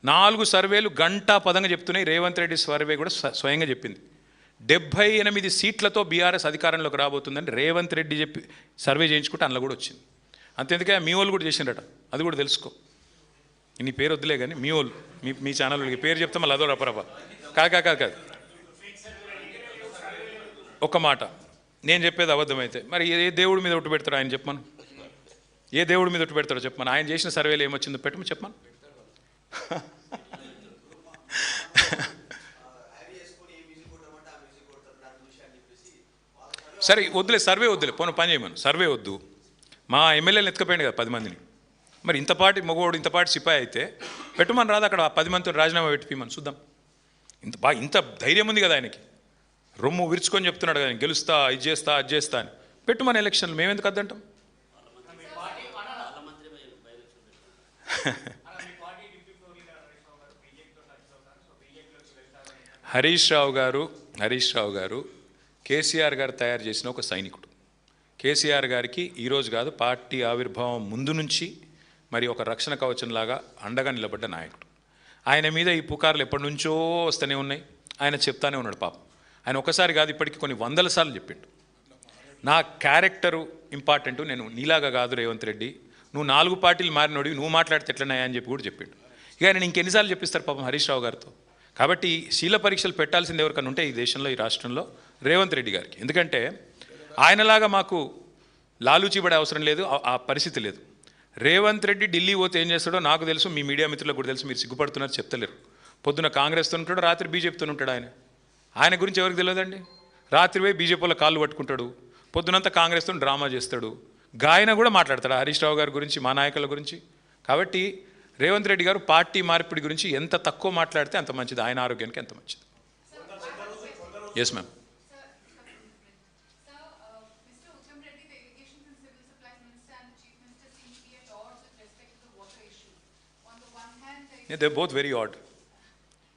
4 సర్వేలు గంటా పదంగా చెప్తున్నాయి. రేవంత్ రెడ్డి సర్వే కూడా స్వయంగా చెప్పింది. 78 సీట్లతో బీఆర్ఎస్ అధికారంలోకి రాబోతుందని రేవంత్ రెడ్డి చెప్పి సర్వే చేయించుకుంటే అందులో కూడా వచ్చింది. అంతేందుకే మీ వాళ్ళు కూడా చేసిండట, అది కూడా తెలుసుకో. నీ పేరు వద్దులే కానీ మీ వాళ్ళు మీ ఛానల్ పేరు చెప్తే మళ్ళీ అదో రపరప కాదు. ఒక్క మాట, నేను చెప్పేది అబద్ధమైతే మరి ఏ దేవుడి మీద ఒట్టు పెడతాడు ఆయన చెప్పమను. ఏ దేవుడి మీద ఒట్టు పెడతాడో చెప్పమను. ఆయన చేసిన సర్వేలు ఏమొచ్చిందో పెట్టమని చెప్పమను. సరే వద్దులే, సర్వే వద్దులే, పోను పని చేయమను. సర్వే వద్దు. మా ఎమ్మెల్యేలు ఎత్తుకపోయింది కదా 10 మందిని. మరి ఇంతపాటి మగవాడు ఇంతపాటి సిపాయి అయితే పెట్టమని రాదు. అక్కడ 10 మందితో రాజీనామా పెట్టిమని చూద్దాం. ఇంత ధైర్యం ఉంది కదా ఆయనకి, రొమ్ము విరుచుకొని చెప్తున్నాడు కదా గెలుస్తా, ఇది చేస్తా, అది చేస్తా అని. పెట్టుమని ఎలక్షన్లు మేమెందుకు అద్దంటాం? హరీష్ రావు గారు కేసీఆర్ గారు తయారు చేసిన ఒక సైనికుడు. కేసీఆర్ గారికి ఈరోజు కాదు, పార్టీ ఆవిర్భావం ముందు నుంచి మరి ఒక రక్షణ కవచంలాగా అండగా నిలబడ్డ నాయకుడు. ఆయన మీద ఈ పుకార్లు ఎప్పటి నుంచో వస్తూనే ఉన్నాయి. ఆయన చెప్తానే ఉన్నాడు పాపం. ఆయన ఒకసారి కాదు, ఇప్పటికీ కొన్ని 100 సార్లు చెప్పిండు, నా క్యారెక్టరు ఇంపార్టెంట్, నేను నీలాగా కాదు రేవంత్ రెడ్డి, నువ్వు 4 పార్టీలు మారినోడివి, నువ్వు మాట్లాడితే ఎట్లన్నాయా అని చెప్పి కూడా చెప్పిండు. ఇక ఆయన ఇంకెన్నిసార్లు చెప్పిస్తారు పాపం హరీష్ రావు గారితో. కాబట్టి శీల పరీక్షలు పెట్టాల్సింది ఎవరికన్నా ఉంటే ఈ దేశంలో, ఈ రాష్ట్రంలో రేవంత్ రెడ్డి గారికి. ఎందుకంటే ఆయనలాగా మాకు లాలూచి పడే అవసరం లేదు, ఆ పరిస్థితి లేదు. రేవంత్ రెడ్డి ఢిల్లీ పోతే ఏం చేస్తాడో నాకు తెలుసు, మీ మీడియా మిత్రులకు కూడా తెలుసు. మీరు సిగ్గుపడుతున్నారు, చెప్తలేరు. పొద్దున కాంగ్రెస్తో ఉంటాడు, రాత్రి బీజేపీతో ఉంటాడు. ఆయన గురించి ఎవరికి తెలియదండి. రాత్రి పోయి బీజేపీలో కాళ్ళు పట్టుకుంటాడు, పొద్దునంతా కాంగ్రెస్తో డ్రామా చేస్తాడు. గాయన కూడా మాట్లాడతాడు హరీష్ రావు గారి గురించి, మా నాయకుల గురించి. కాబట్టి రేవంత్ రెడ్డి గారు పార్టీ మార్పిడి గురించి ఎంత తక్కువ మాట్లాడితే అంత మంచిది, ఆయన ఆరోగ్యానికి ఎంత మంచిది. Yes ma'am. They're both very odd.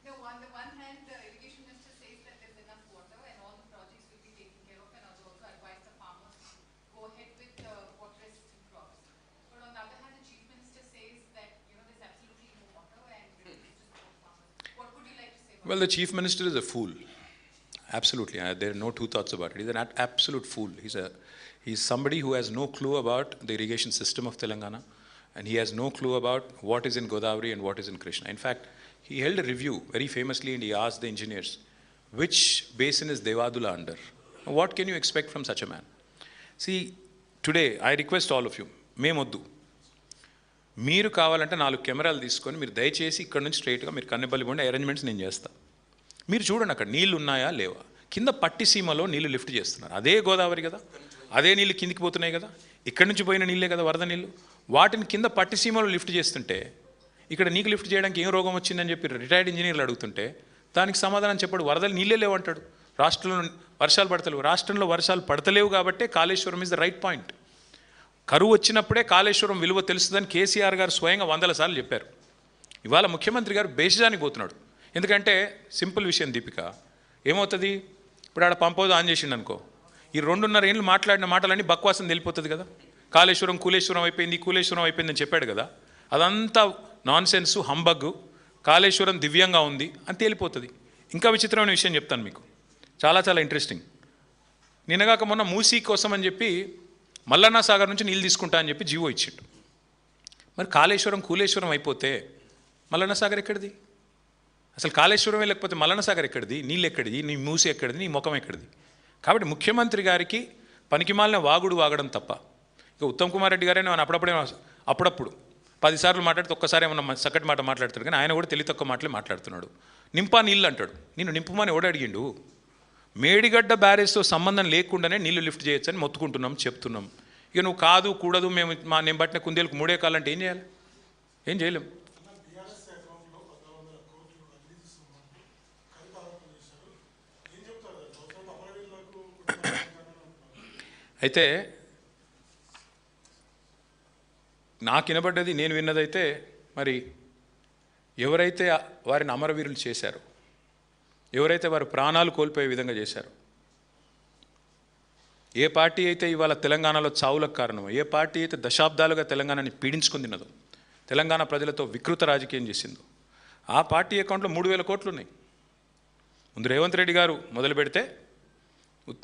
No, on the one hand, the irrigation minister says that there's enough water and all the projects will be taken care of, and also advise the farmers to go ahead with water-resistant crops. But on the other hand, the chief minister says that there's absolutely no water and it's just for farmers. What would you like to say about Well, the chief minister is a fool. Absolutely, there are no two thoughts about it. He's an absolute fool. He's somebody who has no clue about the irrigation system of Telangana. And he has no clue about what is in Godavari and what is in Krishna. In fact, he held a review very famously and he asked the engineers, which basin is Devadula under? What can you expect from such a man? See, today I request all of you, మేమొద్దు, మీరు కావాలంటే 4 కెమెరాలు తీసుకొని మీరు దయచేసి ఇక్కడ నుంచి స్ట్రైట్గా మీరు కన్నెపల్లి పోండి, అరేంజ్మెంట్స్ నేను చేస్తాను. మీరు చూడండి అక్కడ నీళ్ళు ఉన్నాయా లేవా. కింద పట్టిసీమలో నీళ్ళు లిఫ్ట్ చేస్తున్నారు, అదే గోదావరి కదా, అదే నీళ్ళు కిందికి పోతున్నాయి కదా, ఇక్కడి నుంచి పోయిన నీళ్ళే కదా వరద నీళ్ళు. వాటిని కింద పట్టిసీమలో లిఫ్ట్ చేస్తుంటే ఇక్కడ నీకు లిఫ్ట్ చేయడానికి ఏం రోగం వచ్చిందని చెప్పి రిటైర్డ్ ఇంజనీర్లు అడుగుతుంటే దానికి సమాధానం చెప్పాడు, వరదలు నీళ్ళే లేవంటాడు. రాష్ట్రంలో వర్షాలు పడతలేవు, రాష్ట్రంలో వర్షాలు పడతలేవు కాబట్టే Kaleshwaram is the right point. కరువు వచ్చినప్పుడే కాళేశ్వరం విలువ తెలుస్తుందని కేసీఆర్ గారు స్వయంగా 100 సార్లు చెప్పారు. ఇవాళ ముఖ్యమంత్రి గారు బేసిజానికి పోతున్నాడు. ఎందుకంటే సింపుల్ విషయం దీపిక, ఏమవుతుంది, ఇప్పుడు ఆడ పంపోదు ఆన్ చేసిండు అనుకో, ఈ 2.5 ఏళ్ళు మాట్లాడిన మాటలన్నీ బక్వాసం వెళ్ళిపోతుంది కదా. కాళేశ్వరం కూలేశ్వరం అయిపోయింది, కూలేశ్వరం అయిపోయిందని చెప్పాడు కదా, అదంతా నాన్ సెన్సు, హంబగ్గు. కాళేశ్వరం దివ్యంగా ఉంది అని తేలిపోతుంది. ఇంకా విచిత్రమైన విషయం చెప్తాను మీకు, చాలా చాలా ఇంట్రెస్టింగ్. నిన్నగాక మొన్న మూసీ కోసం అని చెప్పి మల్లన్న సాగర్ నుంచి నీళ్ళు తీసుకుంటా అని చెప్పి జీవో ఇచ్చిండు. మరి కాళేశ్వరం కూలేశ్వరం అయిపోతే మల్లన్న సాగర్ ఎక్కడిది? అసలు కాళేశ్వరమే లేకపోతే మల్లన్న సాగర్ ఎక్కడిది? నీళ్ళు ఎక్కడిది? నీ మూసి ఎక్కడిది? నీ ముఖం ఎక్కడిది? కాబట్టి ముఖ్యమంత్రి గారికి పనికిమాలిన వాగుడు వాగడం తప్ప, ఇక ఉత్తమ్ కుమార్ రెడ్డి గారే అప్పుడప్పుడు 10 సార్లు మాట్లాడితే ఒక్కసారి ఏమన్నా చక్కటి మాట మాట్లాడతాడు, కానీ ఆయన కూడా తెలివి తక్కువ మాటలే మాట్లాడుతున్నాడు. నింపా నీళ్ళు అంటాడు, నేను నింపుమని ఎవడు అడిగిండు? మేడిగడ్డ బ్యారేజ్తో సంబంధం లేకుండానే నీళ్లు లిఫ్ట్ చేయొచ్చని మొత్తుకుంటున్నాం, చెప్తున్నాం. ఇక నువ్వు కాదు కూడదు, నేను పట్టిన కుందేలకు 3 ఎకరాలంటే ఏం చేయాలి? ఏం చేయలేం. అయితే నాకు వినబడ్డది, నేను విన్నదైతే, మరి ఎవరైతే వారిని అమరవీరులు చేశారో, ఎవరైతే వారు ప్రాణాలు కోల్పోయే విధంగా చేశారో, ఏ పార్టీ అయితే ఇవాళ తెలంగాణలో చావులకు కారణమో, ఏ పార్టీ అయితే దశాబ్దాలుగా తెలంగాణని పీడించుకుని తిన్నదో, తెలంగాణ ప్రజలతో వికృత రాజకీయం చేసిందో, ఆ పార్టీ అకౌంట్లో 3,000 కోట్లు ఉన్నాయి. ముందు రేవంత్ రెడ్డి గారు మొదలు పెడితే,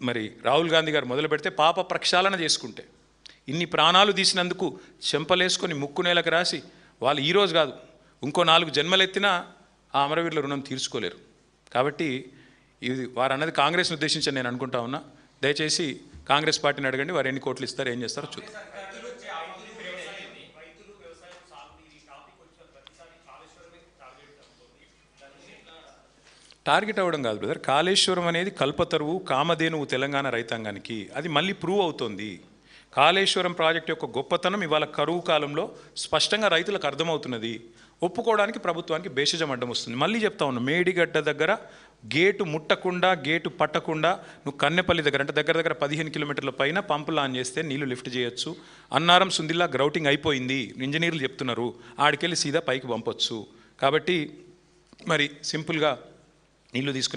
మరి రాహుల్ గాంధీ గారు మొదలు పెడితే, పాప ప్రక్షాళన చేసుకుంటే, ఇన్ని ప్రాణాలు తీసినందుకు చెంపలేసుకొని ముక్కు నేలకు రాసి వాళ్ళు ఈరోజు కాదు ఇంకో 4 జన్మలెత్తినా ఆ అమరవీరుల రుణం తీర్చుకోలేరు. కాబట్టి ఇది వారు అన్నది కాంగ్రెస్ని ఉద్దేశించి నేను అనుకుంటా ఉన్నా. దయచేసి కాంగ్రెస్ పార్టీని అడగండి, వారు ఎన్ని కోట్లు ఇస్తారో ఏం చేస్తారో చూద్దాం. టార్గెట్ అవ్వడం కాదు బ్రదర్, కాళేశ్వరం అనేది కల్పతరువు, కామధేనువు తెలంగాణ రైతాంగానికి. అది మళ్ళీ ప్రూవ్ అవుతోంది. కాళేశ్వరం ప్రాజెక్టు యొక్క గొప్పతనం ఇవాళ కరువు కాలంలో స్పష్టంగా రైతులకు అర్థమవుతున్నది. ఒప్పుకోవడానికి ప్రభుత్వానికి భేషజం అడ్డం వస్తుంది. మళ్ళీ చెప్తా ఉన్నా, మేడిగడ్డ దగ్గర గేటు ముట్టకుండా, గేటు పట్టకుండా నువ్వు కన్నెపల్లి దగ్గర, అంటే దగ్గర దగ్గర 15 కిలోమీటర్ల పైన పంపులు ఆన్ చేస్తే నీళ్లు లిఫ్ట్ చేయొచ్చు. అన్నారం సుందిల్లా గ్రౌటింగ్ అయిపోయింది, ఇంజనీర్లు చెప్తున్నారు, ఆడికెళ్ళి సీదా పైకి పంపొచ్చు. కాబట్టి మరి సింపుల్గా నీళ్లు తీసుకుని